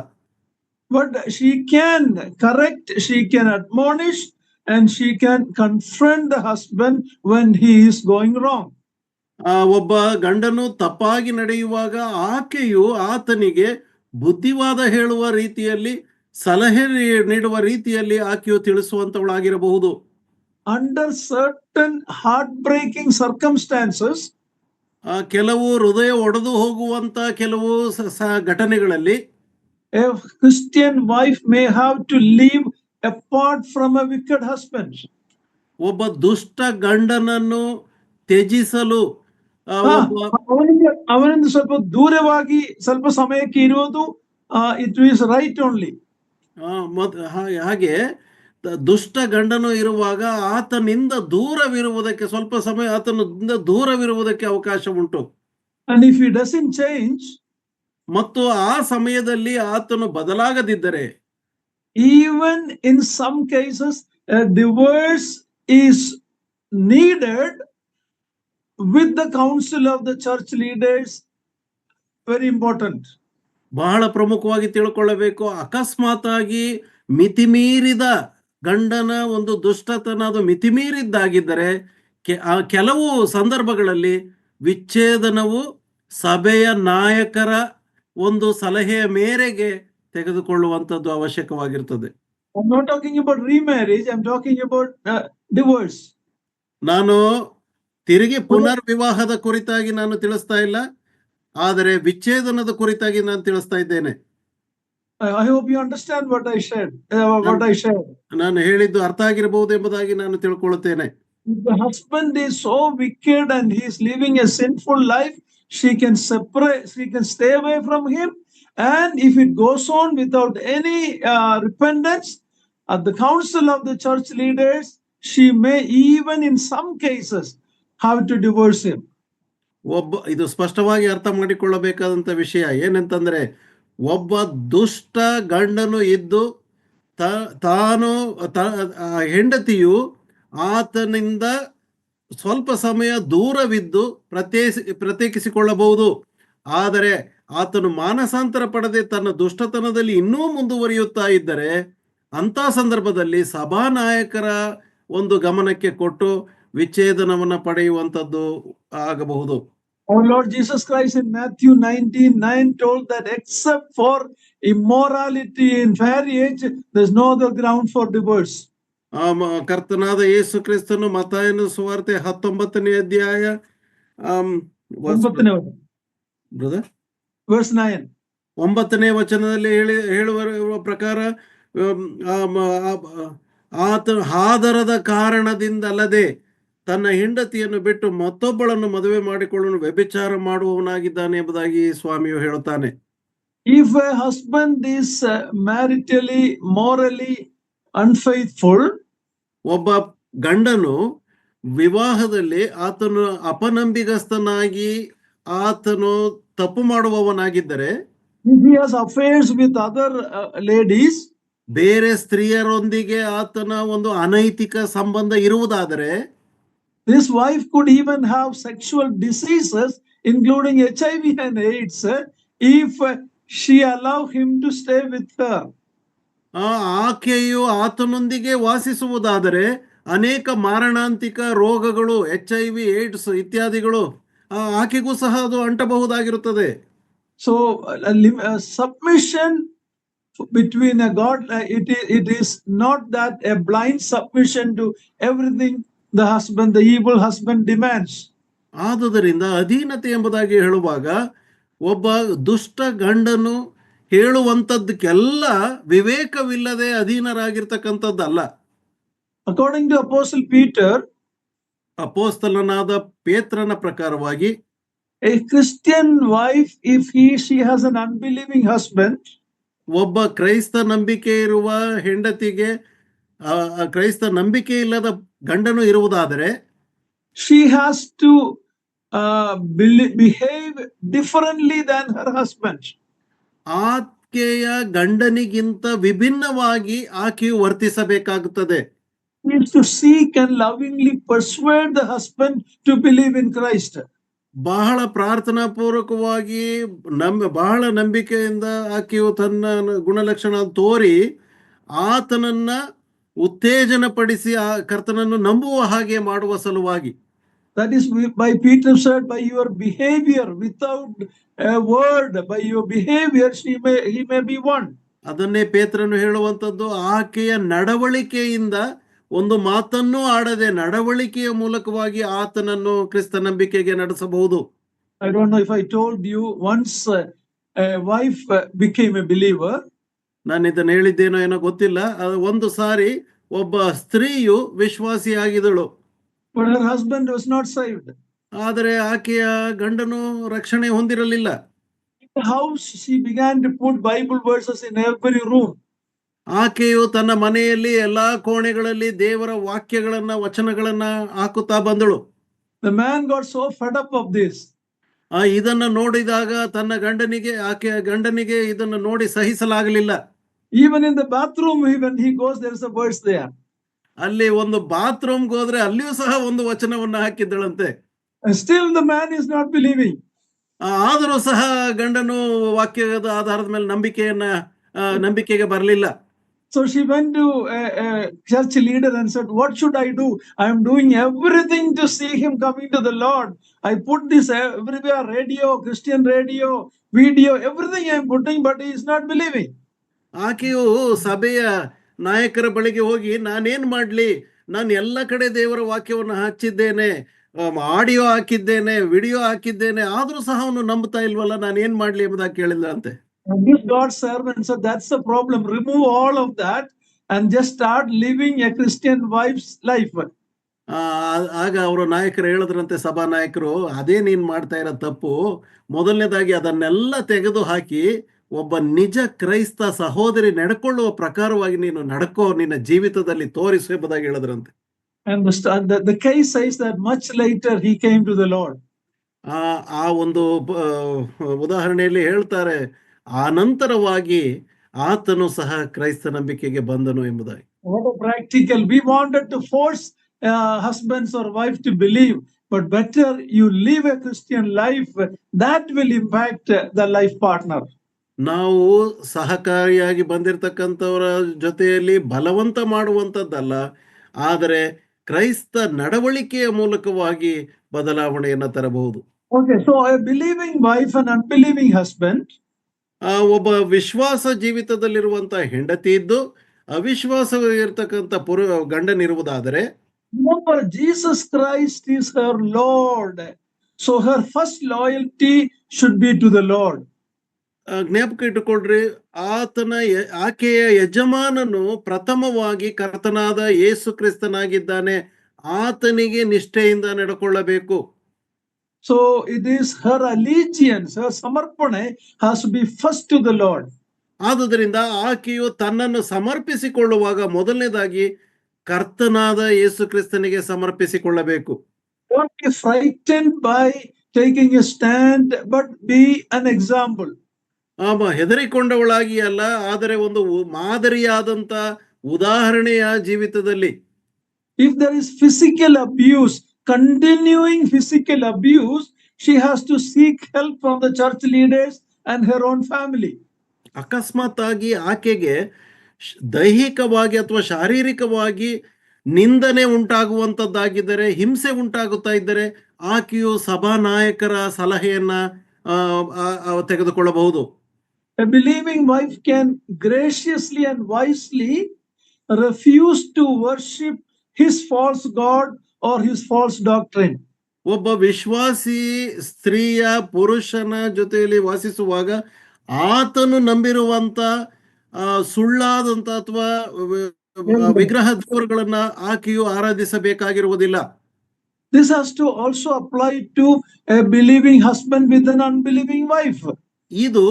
But she can correct, she can admonish, and she can confront the husband when he is going wrong. ಒಬ್ಬ ಗಂಡನು ತಪ್ಪಾಗಿ ನಡೆಯುವಾಗ ಆಕೆಯು ಆತನಿಗೆ ಬುದ್ಧಿವಾದ ಹೇಳುವ ರೀತಿಯಲ್ಲಿ, ಸಲಹೆ ನೀಡುವ ರೀತಿಯಲ್ಲಿ ಆಕೆಯು ತಿಳಿಸುವಂತವಳಾಗಿರಬಹುದು. Under certain heartbreaking circumstances, ಕೆಲವು ಹೃದಯ ಒಡೆದು ಹೋಗುವಂತ ಕೆಲವು ಘಟನೆಗಳಲ್ಲಿ a Christian wife may have to live apart from a wicked husband. ಒಬ್ಬ ದುಷ್ಟ ಗಂಡನನ್ನು ತ್ಯಜಿಸಲು, ಅವನಿಂದ ಸ್ವಲ್ಪ ದೂರವಾಗಿ ಸ್ವಲ್ಪ ಸಮಯಕ್ಕೆ ಇರುವುದು ಇಟ್ ಈಸ್ ರೈಟ್ ಓನ್ಲಿ. ಹಾಗೆ ದುಷ್ಟ ಗಂಡನು ಇರುವಾಗ ಆತನಿಂದ ದೂರವಿರುವುದಕ್ಕೆ, ಸ್ವಲ್ಪ ಸಮಯ ಆತನಿಂದ ದೂರವಿರುವುದಕ್ಕೆ ಅವಕಾಶ ಉಂಟು. And if he doesn't change, ಮತ್ತು ಆ ಸಮಯದಲ್ಲಿ ಆತನು ಬದಲಾಗದಿದ್ದರೆ, even in some cases a divorce is needed with the counsel of the church leaders. Very important. ಬಹಳ ಪ್ರಮುಖವಾಗಿ ತಿಳ್ಕೊಳ್ಳಬೇಕು. ಅಕಸ್ಮಾತ್ ಆಗಿ ಮಿತಿಮೀರಿದ ಗಂಡನ ಒಂದು ದುಷ್ಟತನ ಅದು ಮಿತಿಮೀರಿದ್ದಾಗಿದ್ದರೆ ಕೆಲವು ಸಂದರ್ಭಗಳಲ್ಲಿ ವಿಚ್ಛೇದನವು ಸಭೆಯ ನಾಯಕರ ಒಂದು ಸಲಹೆಯ ಮೇರೆಗೆ ತೆಗೆದುಕೊಳ್ಳುವಂಥದ್ದು ಅವಶ್ಯಕವಾಗಿರ್ತದೆ. I'm not talking about remarriage, I'm talking about divorce. ನಾನು ತಿರುಗಿ ಪುನರ್ವಿವಾಹದ ಕುರಿತಾಗಿ ನಾನು ತಿಳಿಸ್ತಾ ಇಲ್ಲ, ಆದರೆ ವಿಚ್ಛೇದನದ ಕುರಿತಾಗಿ ನಾನು ತಿಳಿಸ್ತಾ ಇದ್ದೇನೆ. I hope you understand what I said. ನಾನು ಹೇಳಿದ್ದು ಅರ್ಥ ಆಗಿರಬಹುದು ಎಂಬುದಾಗಿ ನಾನು ತಿಳ್ಕೊಳ್ಳುತ್ತೇನೆ. If the husband is so wicked and he is living a sinful life, she can separate, she can stay away from him, And if it goes on without any repentance, at the council of the church leaders, she may even in some cases have to divorce him. ಇದು ಸ್ಪಷ್ಟವಾಗಿ ಅರ್ಥ ಮಾಡಿಕೊಳ್ಳಬೇಕಾದಂಥ ವಿಷಯ ಏನಂತಂದ್ರೆ, ಒಬ್ಬ ದುಷ್ಟ ಗಂಡನು ಇದ್ದು ತಾನು ಹೆಂಡತಿಯು ಆತನಿಂದ ಸ್ವಲ್ಪ ಸಮಯ ದೂರವಿದ್ದು ಪ್ರತ್ಯೇಕಿಸಿಕೊಳ್ಳಬಹುದು. ಆದರೆ ಆತನು ಮಾನಸಾಂತರ ಪಡೆದೇ ತನ್ನ ದುಷ್ಟತನದಲ್ಲಿ ಇನ್ನೂ ಮುಂದುವರಿಯುತ್ತಾ ಇದ್ದರೆ ಅಂತ ಸಂದರ್ಭದಲ್ಲಿ ಸಭಾನಾಯಕರ ಒಂದು ಗಮನಕ್ಕೆ ಕೊಟ್ಟು ವಿಚ್ಛೇದನವನ್ನು ಪಡೆಯುವಂಥದ್ದು ಆಗಬಹುದು. Our Lord Jesus Christ in Matthew 19:9 told that except for immorality in marriage, there's no other ground for divorce. ಕರ್ತನಾದ ಯೇಸು ಕ್ರಿಸ್ತನು ಮತ್ತಾಯನ ಸುವಾರ್ತೆ 19ನೇ ಅಧ್ಯಾಯ ಬ್ರದರ್ verse 9 9ನೇ ವಚನದಲ್ಲಿ ಹೇಳುವ ಪ್ರಕಾರ ಆತ ಹಾದರದ ಕಾರಣದಿಂದಲ್ಲದೆ ತನ್ನ ಹೆಂಡತಿಯನ್ನು ಬಿಟ್ಟು ಮತ್ತೊಬ್ಬಳನ್ನು ಮದುವೆ ಮಾಡಿಕೊಳ್ಳಲು ವ್ಯಭಿಚಾರ ಮಾಡುವವನಾಗಿದ್ದಾನೆ ಎಂಬುದಾಗಿ ಸ್ವಾಮಿಯು ಹೇಳುತ್ತಾನೆ. If a husband is maritally, morally unfaithful, ಒಬ್ಬ ಗಂಡನು ವಿವಾಹದಲ್ಲಿ ಆತನು ಅಪನಂಬಿಗಸ್ತನಾಗಿ ಆತನು ತಪ್ಪು ಮಾಡುವವನಾಗಿದ್ದರೆ, if he has affairs with other ladies, ಬೇರೆ ಸ್ತ್ರೀಯರೊಂದಿಗೆ ಆತನ ಒಂದು ಅನೈತಿಕ ಸಂಬಂಧ ಇರುವುದಾದರೆ, this wife could even have sexual diseases including HIV and AIDS if she allow him to stay with her. ಆಕೆಯು ಆತನೊಂದಿಗೆ ವಾಸಿಸುವುದಾದರೆ ಅನೇಕ ಮಾರಣಾಂತಿಕ ರೋಗಗಳು, HIV, AIDS ಇತ್ಯಾದಿಗಳು ಆಕೆಗೂ ಸಹ ಅದು ಅಂಟಬಹುದಾಗಿರುತ್ತದೆ. So submission between a God, it is not that a blind submission to everything the evil husband demands. ಆದುದರಿಂದ ಅಧೀನತೆ ಎಂಬುದಾಗಿ ಹೇಳುವಾಗ ಒಬ್ಬ ದುಷ್ಟ ಗಂಡನು ಹೇಳುವಂಥದ್ದಕ್ಕೆಲ್ಲ ವಿವೇಕವಿಲ್ಲದೆ ಅಧೀನರಾಗಿರ್ತಕ್ಕಂಥದ್ದಲ್ಲ. According to Apostle Peter, ಅಪೋಸ್ತಲನಾದ ಪೇತ್ರನ ಪ್ರಕಾರವಾಗಿ, a Christian wife, if she has an unbelieving husband, ಒಬ್ಬ ಕ್ರೈಸ್ತ ನಂಬಿಕೆ ಇರುವ ಹೆಂಡತಿಗೆ ಕ್ರೈಸ್ತ ನಂಬಿಕೆ ಇಲ್ಲದ ಗಂಡನು ಇರುವುದಾದರೆ, she has to behave differently than her husband. ಆಕೆಯ ಗಂಡನಿಗಿಂತ ವಿಭಿನ್ನವಾಗಿ ಆಕೆಯು ವರ್ತಿಸಬೇಕಾಗುತ್ತದೆ. She is to seek and lovingly persuade the husband to believe in Christ. ಬಹಳ ಪ್ರಾರ್ಥನಾ ಪೂರ್ವಕವಾಗಿ ಬಹಳ ನಂಬಿಕೆಯಿಂದ ಆಕೆಯು ತನ್ನ ಗುಣಲಕ್ಷಣ ತೋರಿ ಆತನನ್ನ ಉತ್ತೇಜನ ಪಡಿಸಿ ಆ ಕರ್ತನನ್ನು ನಂಬುವ ಹಾಗೆ ಮಾಡುವ ಸಲುವಾಗಿ. That is by Peter said, by your behavior, without a word, by your behavior he may be won. ಅದನ್ನೇ ಪೇತ್ರನು ಹೇಳುವಂಥದ್ದು, ಆಕೆಯ ನಡವಳಿಕೆಯಿಂದ, ಒಂದು ಮಾತನ್ನು ಆಡದೆ ನಡವಳಿಕೆಯ ಮೂಲಕವಾಗಿ ಆತನನ್ನು ಕ್ರಿಸ್ತ ನಂಬಿಕೆಗೆ ನಡೆಸಬಹುದು. I don't know if I told you, once a wife became a believer. ನಾನು ಇದನ್ನು ಹೇಳಿದ್ದೇನೋ ಏನೋ ಗೊತ್ತಿಲ್ಲ. ಒಂದು ಸಾರಿ ಒಬ್ಬ ಸ್ತ್ರೀಯು ವಿಶ್ವಾಸಿಯಾಗಿದ್ದಳು, but her husband was not saved. ಆದರೆ ಆಕೆಯ ಗಂಡನು ರಕ್ಷಣೆ ಹೊಂದಿರಲಿಲ್ಲ. In the house she began to put Bible verses in every room. ಆಕೆಯು ತನ್ನ ಮನೆಯಲ್ಲಿ ಎಲ್ಲಾ ಕೋಣೆಗಳಲ್ಲಿ ದೇವರ ವಾಕ್ಯಗಳನ್ನ, ವಚನಗಳನ್ನ ಹಾಕುತ್ತಾ ಬಂದಳು. The man got so fed up of this. ಇದನ್ನ ನೋಡಿದಾಗ ತನ್ನ ಆಕೆಯ ಗಂಡನಿಗೆ ಇದನ್ನು ನೋಡಿ ಸಹಿಸಲಾಗಲಿಲ್ಲ. Even in the bathroom, when he goes, there is a verse there. ಅಲ್ಲಿ ಒಂದು ಬಾತ್ರೂಮ್ಗೆ ಹೋದ್ರೆ ಅಲ್ಲಿಯೂ ಸಹ ಒಂದು ವಚನವನ್ನ ಹಾಕಿದ್ದಳಂತೆ. And still the man is not believing. ಆದರೂ ಸಹ ಗಂಡನು ವಾಕ್ಯದ ಆಧಾರದ ಮೇಲೆ ನಂಬಿಕೆಗೆ ಬರಲಿಲ್ಲ. So she went to a church leader and said, what should I do? I am doing everything to see him coming to the Lord. I put this everywhere, radio, Christian radio, video, everything I am putting, but he is not believing. ಆಕೆಯು ಸಭೆಯ ನಾಯಕರ ಬಳಿಗೆ ಹೋಗಿ, ನಾನೇನ್ ಮಾಡ್ಲಿ, ನಾನು ಎಲ್ಲ ಕಡೆ ದೇವರ ವಾಕ್ಯವನ್ನು ಹಚ್ಚಿದ್ದೇನೆ, ಆಡಿಯೋ ಹಾಕಿದ್ದೇನೆ, ವಿಡಿಯೋ ಹಾಕಿದ್ದೇನೆ, ಆದ್ರೂ ಸಹ ಅವನು ನಂಬುತ್ತಾ ಇಲ್ವಲ್ಲ, ನಾನೇನ್ ಮಾಡ್ಲಿ ಎಂಬುದಾಗಿ ಕೇಳಿಲ್ಲ ಅಂತೆ. And this God's servant said, that's the problem. Remove all of that and just start living a Christian wife's life. ಆಗ ಅವರು ನಾಯಕರು ಹೇಳಿದ್ರಂತೆ, ಸಭಾ ನಾಯಕರು, ಅದೇ ನೀನ್ ಮಾಡ್ತಾ ಇರೋ ತಪ್ಪು. ಮೊದಲನೇದಾಗಿ ಅದನ್ನೆಲ್ಲ ತೆಗೆದು ಹಾಕಿ ಒಬ್ಬ ನಿಜ ಕ್ರೈಸ್ತ ಸಹೋದರಿ ನಡ್ಕೊಳ್ಳುವ ಪ್ರಕಾರವಾಗಿ ನೀನು ನಡ್ಕೋ, ನಿನ್ನ ಜೀವಿತದಲ್ಲಿ ತೋರಿಸು ಎಂಬುದಾಗಿ ಹೇಳಿದ್ರಂತೆ. And the case says that much later he came to the Lord. ಆ ಒಂದು ಉದಾಹರಣೆಯಲ್ಲಿ ಹೇಳ್ತಾರೆ, ಆ ನಂತರವಾಗಿ ಆತನು ಸಹ ಕ್ರೈಸ್ತ ನಂಬಿಕೆಗೆ ಬಂದನು ಎಂಬುದಾಗಿ. What a practical. We wanted to force husbands or wife to believe, but better you live a Christian life that will impact the life partner. ನಾವು ಸಹಕಾರಿಯಾಗಿ ಬಂದಿರತಕ್ಕಂಥವರ ಜೊತೆಯಲ್ಲಿ ಬಲವಂತ ಮಾಡುವಂಥದ್ದಲ್ಲ, ಆದರೆ ಕ್ರೈಸ್ತ ನಡವಳಿಕೆಯ ಮೂಲಕವಾಗಿ ಬದಲಾವಣೆಯನ್ನು ತರಬಹುದು. Okay, so a believing wife and unbelieving husband. ಒಬ್ಬ ವಿಶ್ವಾಸ ಜೀವಿತದಲ್ಲಿರುವಂತ ಹೆಂಡತಿ ಇದ್ದು ಅವಿಶ್ವಾಸ ಇರತಕ್ಕಂಥ ಗಂಡನಿರುವುದಾದರೆ, remember Jesus Christ is her Lord, so her first loyalty should be to the Lord. ಜ್ಞಾಪಕ ಇಟ್ಟುಕೊಳ್ರಿ, ಆಕೆಯ ಯಜಮಾನನು ಪ್ರಥಮವಾಗಿ ಕರ್ತನಾದ ಯೇಸು ಕ್ರಿಸ್ತನಾಗಿದ್ದಾನೆ, ಆತನಿಗೆ ನಿಷ್ಠೆಯಿಂದ ನಡ್ಕೊಳ್ಳಬೇಕು. So it is her allegiance, her samarpane has to be first to the Lord. ಆದುದರಿಂದ ಆಕೆಯು ತನ್ನನ್ನು ಸಮರ್ಪಿಸಿಕೊಳ್ಳುವಾಗ ಮೊದಲನೇದಾಗಿ ಕರ್ತನಾದ ಯೇಸು ಕ್ರಿಸ್ತನಿಗೆ ಸಮರ್ಪಿಸಿಕೊಳ್ಳಬೇಕು. Don't be frightened by taking a stand, but be an example. ಹೆದರಿಕೊಂಡವಳಾಗಿ ಅಲ್ಲ, ಆದರೆ ಒಂದು ಮಾದರಿಯಾದಂತ ಉದಾಹರಣೆಯ ಜೀವಿತದಲ್ಲಿ. If there is physical abuse, continuing physical abuse, she has to seek help from the church leaders and her own family. ಅಕಸ್ಮಾತ್ ಆಗಿ ಆಕೆಗೆ ದೈಹಿಕವಾಗಿ ಅಥವಾ ಶಾರೀರಿಕವಾಗಿ ನಿಂದನೆ ಉಂಟಾಗುವಂತದ್ದಾಗಿದ್ದರೆ, ಹಿಂಸೆ ಉಂಟಾಗುತ್ತಾ ಇದ್ದರೆ, ಆಕೆಯು ಸಭಾ ನಾಯಕರ ಸಲಹೆಯನ್ನ ತೆಗೆದುಕೊಳ್ಳಬಹುದು. A believing wife can graciously and wisely refuse to worship his false god or his false doctrine. ಒಬ್ಬ ವಿಶ್ವಾಸಿ ಸ್ತ್ರೀಯ ಪುರುಷನ ಜೊತೆಯಲ್ಲಿ ವಾಸಿಸುವಾಗ ಆತನು ನಂಬಿರುವಂತ ಸುಳ್ಳಾದಂತ ಅಥವಾ ವಿಗ್ರಹ ದೇವರುಗಳನ್ನ ಆಕೆಯು ಆರಾಧಿಸಬೇಕಾಗಿರುವುದಿಲ್ಲ. This has to also apply to a believing husband with an unbelieving wife. ಇದು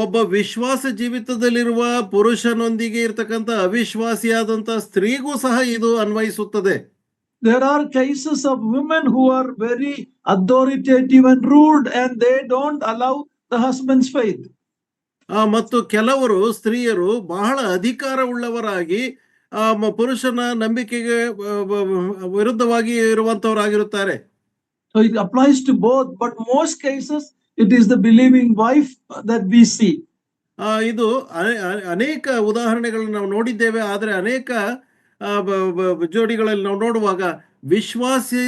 ಒಬ್ಬ ವಿಶ್ವಾಸ ಜೀವಿತದಲ್ಲಿರುವ ಪುರುಷನೊಂದಿಗೆ ಇರತಕ್ಕಂತ ಅವಿಶ್ವಾಸಿಯಾದಂತ ಸ್ತ್ರೀಗೂ ಸಹ ಇದು ಅನ್ವಯಿಸುತ್ತದೆ. There are cases of women who are very authoritative and rude and they don't allow the husband's faith. ಮತ್ತು ಕೆಲವರು ಸ್ತ್ರೀಯರು ಬಹಳ ಅಧಿಕಾರವುಳ್ಳವರಾಗಿ ಪುರುಷನ ನಂಬಿಕೆಗೆ ವಿರುದ್ಧವಾಗಿ ಇರುವಂತವರಾಗಿರುತ್ತಾರೆ. So it applies to both, but most cases it is the believing wife that we see. ಇದು ಅನೇಕ ಉದಾಹರಣೆಗಳನ್ನು ನಾವು ನೋಡಿದ್ದೇವೆ, ಆದರೆ ಅನೇಕ ಜೋಡಿಗಳಲ್ಲಿ ನಾವು ನೋಡುವಾಗ ವಿಶ್ವಾಸಿ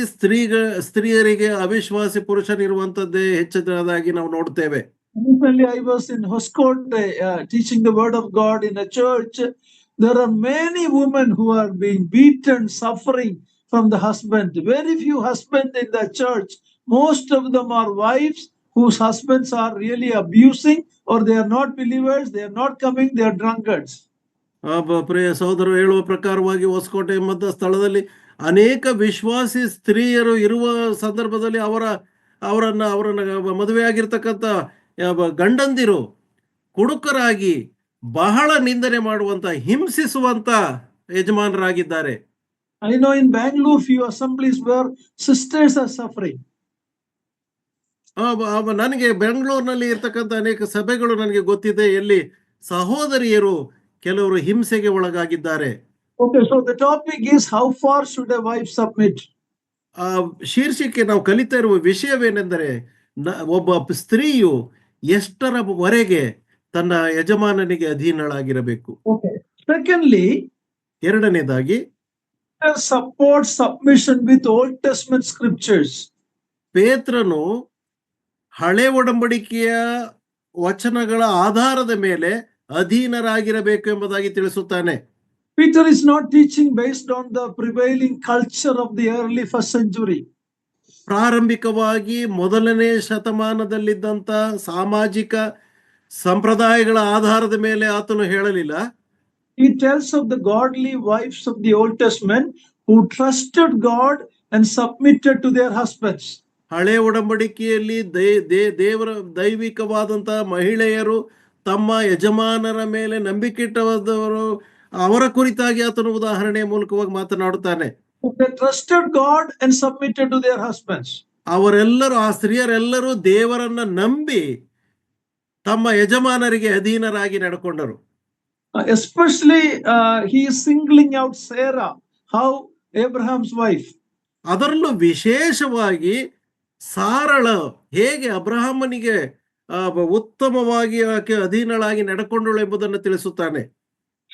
ಸ್ತ್ರೀಯರಿಗೆ ಅವಿಶ್ವಾಸಿ ಪುರುಷನಿರುವಂತದ್ದೇ ಹೆಚ್ಚಿನದಾಗಿ ನಾವು ನೋಡ್ತೇವೆ. Recently I was in Hoskote teaching the word of God in a church. There are many women who are being beaten, suffering from the husband. Very few husbands in the church. Most of them are wives whose husbands are really abusing, or they are not believers, they are not coming, they are drunkards. ಪ್ರಿಯ ಸಹೋದರರು ಹೇಳುವ ಪ್ರಕಾರವಾಗಿ ಹೊಸಕೋಟೆ ಎಂಬ ಸ್ಥಳದಲ್ಲಿ ಅನೇಕ ವಿಶ್ವಾಸಿ ಸ್ತ್ರೀಯರು ಇರುವ ಸಂದರ್ಭದಲ್ಲಿ ಅವರನ್ನ ಮದುವೆಯಾಗಿರ್ತಕ್ಕಂಥ ಗಂಡಂದಿರು ಕುಡುಕರಾಗಿ ಬಹಳ ನಿಂದನೆ ಮಾಡುವಂತ, ಹಿಂಸಿಸುವಂತ ಯಜಮಾನರಾಗಿದ್ದಾರೆ. I know in Bangalore few assemblies where sisters are suffering. ನನಗೆ ಬೆಂಗಳೂರಿನಲ್ಲಿ ಇರ್ತಕ್ಕಂಥ ಅನೇಕ ಸಭೆಗಳು ನನಗೆ ಗೊತ್ತಿದೆ, ಎಲ್ಲಿ ಸಹೋದರಿಯರು ಕೆಲವರು ಹಿಂಸೆಗೆ ಒಳಗಾಗಿದ್ದಾರೆ. Okay, so the topic is how far should a wife submit? ಶೀರ್ಷಿಕೆ ನಾವು ಕಲಿತಾ ಇರುವ ವಿಷಯವೇನೆಂದರೆ, ಒಬ್ಬ ಸ್ತ್ರೀಯು ಎಷ್ಟರವರೆಗೆ ತನ್ನ ಯಜಮಾನನಿಗೆ ಅಧೀನಳಾಗಿರಬೇಕು. Okay. Secondly, ಎರಡನೇದಾಗಿ support submission with Old Testament scriptures. ಪೇತ್ರನು ಹಳೆ ಒಡಂಬಡಿಕೆಯ ವಚನಗಳ ಆಧಾರದ ಮೇಲೆ ಅಧೀನರಾಗಿರಬೇಕು ಎಂಬುದಾಗಿ ತಿಳಿಸುತ್ತಾನೆ. Peter is not teaching based on the prevailing culture of the early first century. ಪ್ರಾರಂಭಿಕವಾಗಿ ಮೊದಲನೇ ಶತಮಾನದಲ್ಲಿದ್ದಂತ ಸಾಮಾಜಿಕ ಸಂಪ್ರದಾಯಗಳ ಆಧಾರದ ಮೇಲೆ ಆತನು ಹೇಳಲಿಲ್ಲ. He tells of the godly wives of the Old Testament who trusted God and submitted to their husbands. ಹಳೆ ಒಡಂಬಡಿಕೆಯಲ್ಲಿ ದೇವರ ದೈವಿಕವಾದಂತಹ ಮಹಿಳೆಯರು ತಮ್ಮ ಯಜಮಾನರ ಮೇಲೆ ನಂಬಿಕೆಟ್ಟವರು ಅವರ ಕುರಿತಾಗಿ ಆತನು ಉದಾಹರಣೆಯ ಮೂಲಕವಾಗಿ ಮಾತನಾಡುತ್ತಾನೆ. They trusted God and submitted to their husbands. ಅವರೆಲ್ಲರೂ, ಆ ಸ್ತ್ರೀಯರೆಲ್ಲರೂ ದೇವರನ್ನ ನಂಬಿ ತಮ್ಮ ಯಜಮಾನರಿಗೆ ಅಧೀನರಾಗಿ ನಡ್ಕೊಂಡರು. Especially, he is singling out Sarah, how Abraham's wife. ಅದರಲ್ಲೂ ವಿಶೇಷವಾಗಿ ಸಾರಳ ಹೇಗೆ ಅಬ್ರಹಾಮನಿಗೆ ಉತ್ತಮವಾಗಿ ಆಕೆ ಅಧೀನಳಾಗಿ ನಡ್ಕೊಂಡಳು ಎಂಬುದನ್ನು ತಿಳಿಸುತ್ತಾನೆ.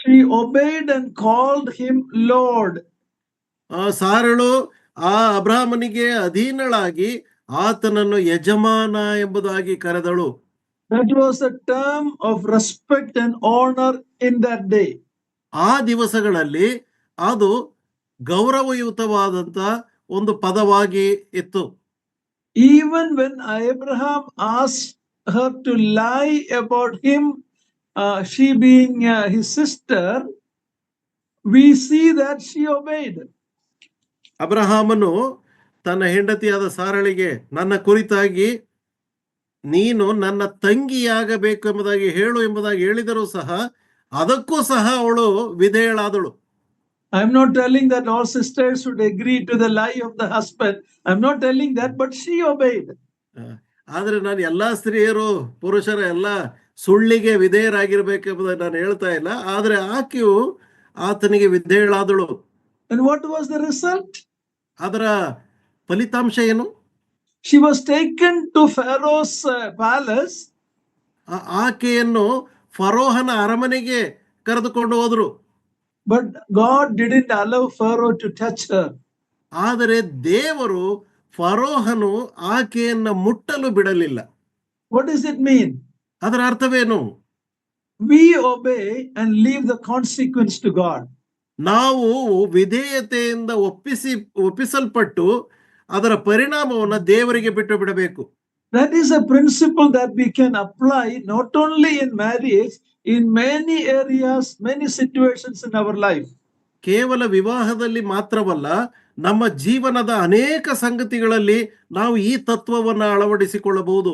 She obeyed and called him Lord. ಸಾರಳು ಆ ಅಬ್ರಹಾಮನಿಗೆ ಅಧೀನಳಾಗಿ ಆತನನ್ನು ಯಜಮಾನ ಎಂಬುದಾಗಿ ಕರೆದಳು. That was a term of respect and honor in that day. ಆ ದಿವಸಗಳಲ್ಲಿ ಅದು ಗೌರವಯುತವಾದಂತ ಒಂದು ಪದವಾಗಿ ಇತ್ತು. Even when Abraham asked her to lie about him, she being his sister, we see that she obeyed. ಅಬ್ರಹಾಮನು ತನ್ನ ಹೆಂಡತಿಯಾದ ಸಾರಳಿಗೆ ನನ್ನ ಕುರಿತಾಗಿ ನೀನು ನನ್ನ ತಂಗಿಯಾಗಬೇಕು ಎಂಬುದಾಗಿ ಹೇಳು ಎಂಬುದಾಗಿ ಹೇಳಿದರೂ ಸಹ ಅದಕ್ಕೂ ಸಹ ಅವಳು ವಿಧೇಯಳಾದಳು. I am not telling that all sisters should agree to the lie of the husband. I am not telling that, but she obeyed. ಆದ್ರೆ ನಾನು ಎಲ್ಲಾ ಸ್ತ್ರೀಯರು ಪುರುಷರ ಎಲ್ಲ ಸುಳ್ಳಿಗೆ ವಿಧೇಯರಾಗಿರ್ಬೇಕೆಂಬುದಾಗಿ ನಾನು ಹೇಳ್ತಾ ಇಲ್ಲ. ಆದ್ರೆ ಆಕೆಯು ಆತನಿಗೆ ವಿಧೇಯಳಾದಳು. And what was the result? ಅದರ ಫಲಿತಾಂಶ ಏನು? She was taken to Pharaoh's palace. ಆಕೆಯನ್ನು ಫರೋಹನ ಅರಮನೆಗೆ ಕರೆದುಕೊಂಡು ಹೋದ್ರು. But God didn't allow Pharaoh to touch her. ಆದರೆ ದೇವರು ಫರೋಹನು ಆಕೆಯನ್ನ ಮುಟ್ಟಲು ಬಿಡಲಿಲ್ಲ. What does it mean? ಅದರ ಅರ್ಥವೇನು? We obey and leave the consequence to God. ನಾವು ವಿಧೇಯತೆಯಿಂದ ಒಪ್ಪಿಸಲ್ಪಟ್ಟು ಅದರ ಪರಿಣಾಮವನ್ನು ದೇವರಿಗೆ ಬಿಟ್ಟು ಬಿಡಬೇಕು. That is a principle that we can apply not only in marriage, in many areas, many situations in our life. ಕೇವಲ ವಿವಾಹದಲ್ಲಿ ಮಾತ್ರವಲ್ಲ, ನಮ್ಮ ಜೀವನದ ಅನೇಕ ಸಂಗತಿಗಳಲ್ಲಿ ನಾವು ಈ ತತ್ವವನ್ನು ಅಳವಡಿಸಿಕೊಳ್ಳಬಹುದು.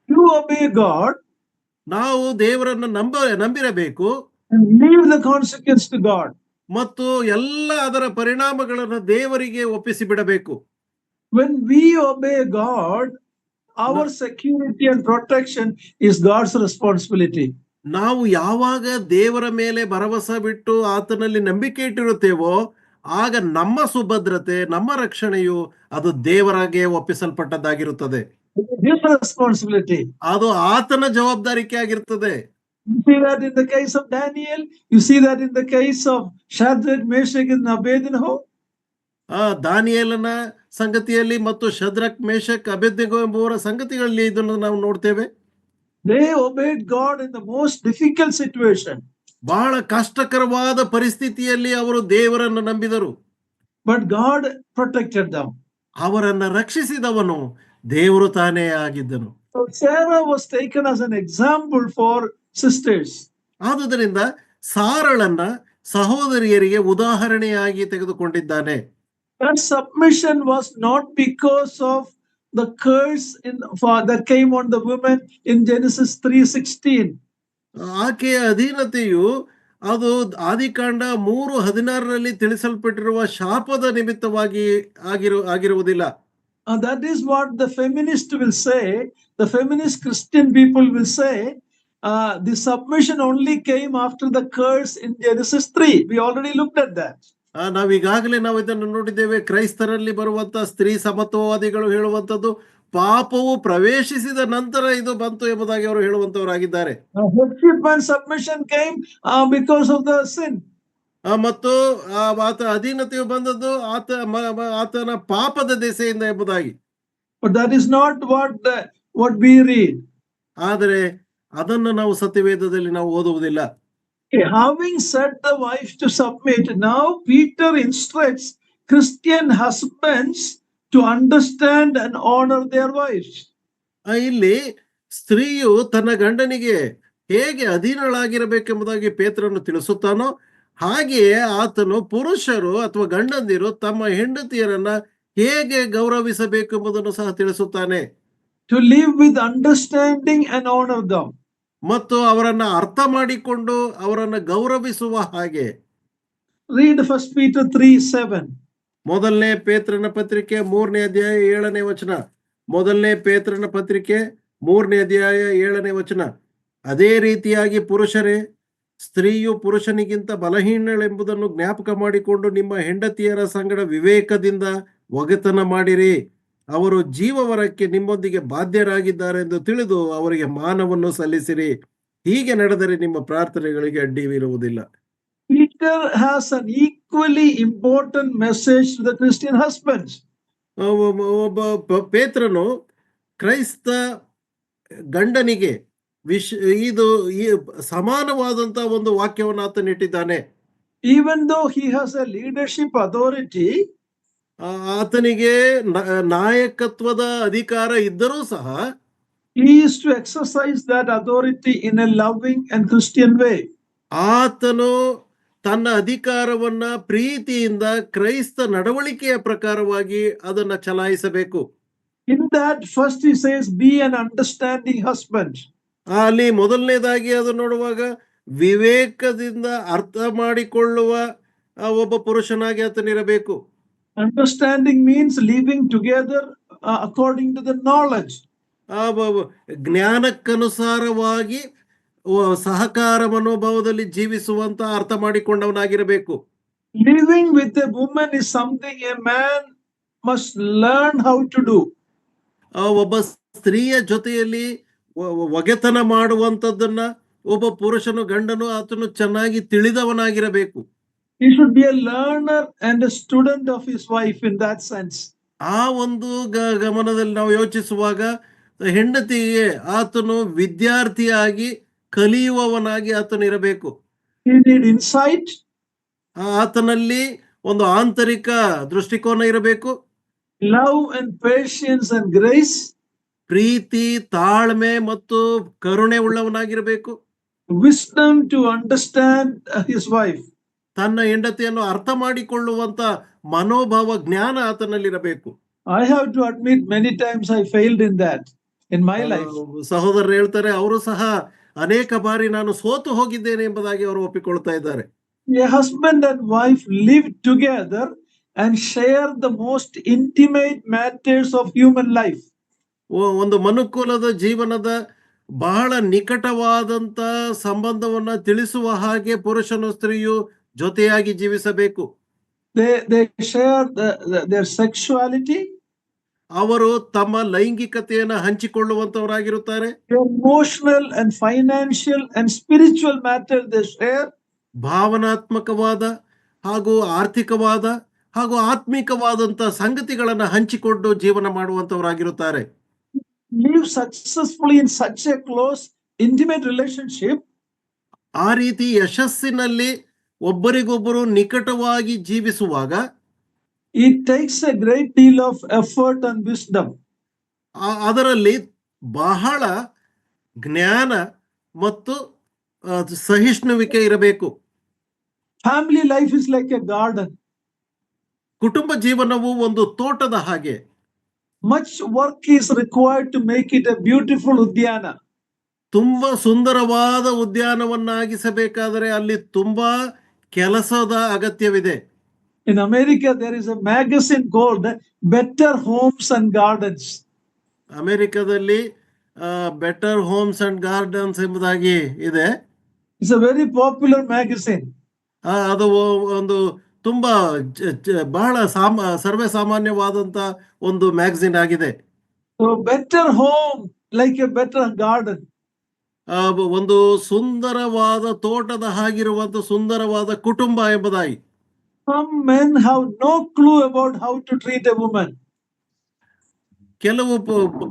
You obey God, ನಾವು ದೇವರನ್ನು ನಂಬಿರಬೇಕು and leave the consequence to God. ಮತ್ತು ಎಲ್ಲ ಅದರ ಪರಿಣಾಮಗಳನ್ನು ದೇವರಿಗೆ ಒಪ್ಪಿಸಿ ಬಿಡಬೇಕು. When we obey God, our security and protection is God's responsibility. ನಾವು ಯಾವಾಗ ದೇವರ ಮೇಲೆ ಭರವಸೆ ಬಿಟ್ಟು ಆತನಲ್ಲಿ ನಂಬಿಕೆ ಇಟ್ಟಿರುತ್ತೇವೋ ಆಗ ನಮ್ಮ ಸುಭದ್ರತೆ, ನಮ್ಮ ರಕ್ಷಣೆಯು ಅದು ದೇವರಿಗೆ ಒಪ್ಪಿಸಲ್ಪಟ್ಟದ್ದಾಗಿರುತ್ತದೆ. His responsibility. ಅದು ಆತನ ಜವಾಬ್ದಾರಿಕೆ ಆಗಿರುತ್ತದೆ. You see that in the case of Daniel. You see that in the case of Shadrach, Meshach, and Abednego. ದಾನಿಯೇಲನ ಸಂಗತಿಯಲ್ಲಿ ಮತ್ತು ಶದ್ರಕ್, ಮೇಷಕ್, ಅಬೇದ್ನೆಗೋ ಎಂಬುವರ ಸಂಗತಿಗಳಲ್ಲಿ ಇದನ್ನು ನಾವು ನೋಡ್ತೇವೆ. They obeyed God in the most difficult situation. ಬಹಳ ಕಷ್ಟಕರವಾದ ಪರಿಸ್ಥಿತಿಯಲ್ಲಿ ಅವರು ದೇವರನ್ನು ನಂಬಿದರು. But God protected them. ಅವರನ್ನು ರಕ್ಷಿಸಿದವನು ದೇವರು ತಾನೇ ಆಗಿದ್ದನು. So Sarah was taken as an example for sisters. ಆದುದರಿಂದ ಸಾರಳನ್ನ ಸಹೋದರಿಯರಿಗೆ ಉದಾಹರಣೆಯಾಗಿ ತೆಗೆದುಕೊಂಡಿದ್ದಾನೆ. That submission was not because of the curse that came on the woman in Genesis 3:16. ಆಕೆಯ ಅಧೀನತೆಯು ಅದು ಆದಿಕಾಂಡ 3:16 ತಿಳಿಸಲ್ಪಟ್ಟಿರುವ ಶಾಪದ ನಿಮಿತ್ತವಾಗಿ ಆಗಿರುವುದಿಲ್ಲ. That is what the feminist will say. The feminist Christian people will say the submission only came after the curse in Genesis 3. We already looked at that. ನಾವೀಗಾಗಲೇ ನಾವು ಇದನ್ನು ನೋಡಿದ್ದೇವೆ. ಕ್ರೈಸ್ತರಲ್ಲಿ ಬರುವಂತ ಸ್ತ್ರೀ ಸಮತ್ವವಾದಿಗಳು ಹೇಳುವಂತದ್ದು ಪಾಪವು ಪ್ರವೇಶಿಸಿದ ನಂತರ ಇದು ಬಂತು ಎಂಬುದಾಗಿ ಅವರು ಹೇಳುವಂತವರಾಗಿದ್ದಾರೆ. Headship and submission came because of the sin. ಮತ್ತು ಆತ ಅಧೀನತೆಯು ಬಂದದ್ದು ಆತನ ಪಾಪದ ದೆಸೆಯಿಂದ ಎಂಬುದಾಗಿ. But that is not what we read. ಆದರೆ ಅದನ್ನು ನಾವು ಸತ್ಯವೇದದಲ್ಲಿ ನಾವು ಓದುವುದಿಲ್ಲ. Having said the wife to submit, now Peter instructs Christian husbands to understand and honor their wives. ಇಲ್ಲಿ ಸ್ತ್ರೀಯು ತನ್ನ ಗಂಡನಿಗೆ ಹೇಗೆ ಅಧೀನಳಾಗಿರಬೇಕೆಂಬುದಾಗಿ ಪೇತ್ರನು ತಿಳಿಸುತ್ತಾನೋ ಹಾಗೆಯೇ ಆತನು ಪುರುಷರು ಅಥವಾ ಗಂಡಂದಿರು ತಮ್ಮ ಹೆಂಡತಿಯರನ್ನ ಹೇಗೆ ಗೌರವಿಸಬೇಕು ಎಂಬುದನ್ನು ಸಹ ತಿಳಿಸುತ್ತಾನೆ. To live with understanding and honor them. ಮತ್ತು ಅವರನ್ನ ಅರ್ಥ ಮಾಡಿಕೊಂಡು ಅವರನ್ನ ಗೌರವಿಸುವ ಹಾಗೆ. Read 1 Peter 3:7. ಮೊದಲನೇ ಪೇತ್ರನ ಪತ್ರಿಕೆ 3ನೇ ಅಧ್ಯಾಯ 7ನೇ ವಚನ. ಮೊದಲನೇ ಪೇತ್ರನ ಪತ್ರಿಕೆ 3ನೇ ಅಧ್ಯಾಯ 7ನೇ ವಚನ. ಅದೇ ರೀತಿಯಾಗಿ ಪುರುಷರೇ, ಸ್ತ್ರೀಯು ಪುರುಷನಿಗಿಂತ ಬಲಹೀನಳೆಂಬುದನ್ನು ಜ್ಞಾಪಕ ಮಾಡಿಕೊಂಡು ನಿಮ್ಮ ಹೆಂಡತಿಯರ ಸಂಗಡ ವಿವೇಕದಿಂದ ಒಗೆತನ ಮಾಡಿರಿ. ಅವರು ಜೀವವರಕ್ಕೆ ನಿಮ್ಮೊಂದಿಗೆ ಬಾಧ್ಯರಾಗಿದ್ದಾರೆಂದು ತಿಳಿದು ಅವರಿಗೆ ಮಾನವನ್ನು ಸಲ್ಲಿಸಿರಿ. ಹೀಗೆ ನಡೆದರೆ ನಿಮ್ಮ ಪ್ರಾರ್ಥನೆಗಳಿಗೆ ಅಡ್ಡಿವಿರುವುದಿಲ್ಲ. Peter has an equally important message to the Christian husbands. ಒಬ್ಬ ಪೇತ್ರನು ಕ್ರೈಸ್ತ ಗಂಡನಿಗೆ ಇದು ಸಮಾನವಾದಂತ ಒಂದು ವಾಕ್ಯವನ್ನು ಆತನಿಟ್ಟಿದ್ದಾನೆ. Even though he has a leadership authority, ಆತನಿಗೆ ನಾಯಕತ್ವದ ಅಧಿಕಾರ ಇದ್ದರೂ ಸಹ he is to exercise that authority in a loving and Christian way. ಆತನು ತನ್ನ ಅಧಿಕಾರವನ್ನ ಪ್ರೀತಿಯಿಂದ ಕ್ರೈಸ್ತ ನಡವಳಿಕೆಯ ಪ್ರಕಾರವಾಗಿ ಅದನ್ನ ಚಲಾಯಿಸಬೇಕು. In that, first he says, be an understanding husband. ಅಲ್ಲಿ ಮೊದಲನೇದಾಗಿ ಅದು ನೋಡುವಾಗ ವಿವೇಕದಿಂದ ಅರ್ಥ ಮಾಡಿಕೊಳ್ಳುವ ಒಬ್ಬ ಪುರುಷನಾಗಿ ಆತನಿರಬೇಕು. Understanding means living together according to the knowledge. ಜ್ಞಾನಕ್ಕನುಸಾರವಾಗಿ ಸಹಕಾರ ಮನೋಭಾವದಲ್ಲಿ ಜೀವಿಸುವಂತ ಅರ್ಥ ಮಾಡಿಕೊಂಡವನಾಗಿರಬೇಕು. Living with a woman is something a man must learn how to do. ಒಬ್ಬ ಸ್ತ್ರೀಯ ಜೊತೆಯಲ್ಲಿ ಒಗೆತನ ಮಾಡುವಂತದ್ದನ್ನ ಒಬ್ಬ ಪುರುಷನು ಗಂಡನು ಆತನು ಚೆನ್ನಾಗಿ ತಿಳಿದವನಾಗಿರಬೇಕು. He should be a learner and a student of his wife in that sense. ಆ ಒಂದು ಗಮನದಲ್ಲಿ ನಾವು ಯೋಚಿಸುವಾಗ ಹೆಂಡತಿಗೆ ಆತನು ವಿದ್ಯಾರ್ಥಿಯಾಗಿ ಕಲಿಯುವವನಾಗಿ ಆತನಿರಬೇಕು. He need insight. ಆತನಲ್ಲಿ ಒಂದು ಆಂತರಿಕ ದೃಷ್ಟಿಕೋನ ಇರಬೇಕು. Love and patience and grace. ಪ್ರೀತಿ, ತಾಳ್ಮೆ ಮತ್ತು ಕರುಣೆ ಉಳ್ಳವನಾಗಿರಬೇಕು. Wisdom to understand his wife. ತನ್ನ ಹೆಂಡತಿಯನ್ನು ಅರ್ಥ ಮಾಡಿಕೊಳ್ಳುವಂತ ಮನೋಭಾವ ಜ್ಞಾನ ಆತನಲ್ಲಿರಬೇಕು. I have to admit many times I failed in that in my life. ಸಹೋದರರು ಹೇಳ್ತಾರೆ, ಅವರು ಸಹ ಅನೇಕ ಬಾರಿ ನಾನು ಸೋತು ಹೋಗಿದ್ದೇನೆ ಎಂಬುದಾಗಿ ಅವರು ಒಪ್ಪಿಕೊಳ್ತಾ ಇದ್ದಾರೆ. A husband and wife live together and share the most intimate matters of human life. ಒಂದು ಮನುಕುಲದ ಜೀವನದ ಬಹಳ ನಿಕಟವಾದಂತ ಸಂಬಂಧವನ್ನ ತಿಳಿಸುವ ಹಾಗೆ ಪುರುಷನು ಸ್ತ್ರೀಯು ಜೊತೆಯಾಗಿ ಜೀವಿಸಬೇಕು. They share their sexuality. ಅವರು ತಮ್ಮ ಲೈಂಗಿಕತೆಯನ್ನು ಹಂಚಿಕೊಳ್ಳುವಂತವರಾಗಿರುತ್ತಾರೆ. Emotional and financial and spiritual matter they share. ಭಾವನಾತ್ಮಕವಾದ ಹಾಗೂ ಆರ್ಥಿಕವಾದ ಹಾಗೂ ಆತ್ಮಿಕವಾದಂತ ಸಂಗತಿಗಳನ್ನ ಹಂಚಿಕೊಂಡು ಜೀವನ ಮಾಡುವಂತವರಾಗಿರುತ್ತಾರೆ. Live successfully in such a close intimate relationship. ಆ ರೀತಿ ಯಶಸ್ಸಿನಲ್ಲಿ ಒಬ್ಬರಿಗೊಬ್ಬರು ನಿಕಟವಾಗಿ ಜೀವಿಸುವಾಗ it takes a great deal of effort and wisdom. ಅದರಲ್ಲಿ ಬಹಳ ಜ್ಞಾನ ಮತ್ತು ಸಹಿಷ್ಣುವಿಕೆ ಇರಬೇಕು. Family life is like a garden. ಕುಟುಂಬ ಜೀವನವು ಒಂದು ತೋಟದ ಹಾಗೆ. Much work is required to make it a beautiful udyana. ತುಂಬಾ ಸುಂದರವಾದ ಉದ್ಯಾನವನ್ನಾಗಿಸಬೇಕಾದರೆ ಅಲ್ಲಿ ತುಂಬಾ ಕೆಲಸದ ಅಗತ್ಯವಿದೆ. In America, there is a magazine called Better Homes and Gardens. ಅಮೆರಿಕದಲ್ಲಿ ಬೆಟರ್ ಹೋಮ್ಸ್ ಅಂಡ್ ಗಾರ್ಡನ್ಸ್ ಎಂಬುದಾಗಿ ಇದೆ. It's a very popular magazine. ಅದು ಒಂದು ತುಂಬಾ ಬಹಳ ಸರ್ವೇ ಸಾಮಾನ್ಯವಾದಂತ ಒಂದು ಮ್ಯಾಗಝಿನ್ ಆಗಿದೆ. So better home like a better garden. ಒಂದು ಸುಂದರವಾದ ತೋಟದ ಹಾಗಿರುವಂತ ಸುಂದರವಾದ ಕುಟುಂಬ ಎಂಬುದಾಗಿ. Some men have no clue about how to treat a woman. ಕೆಲವು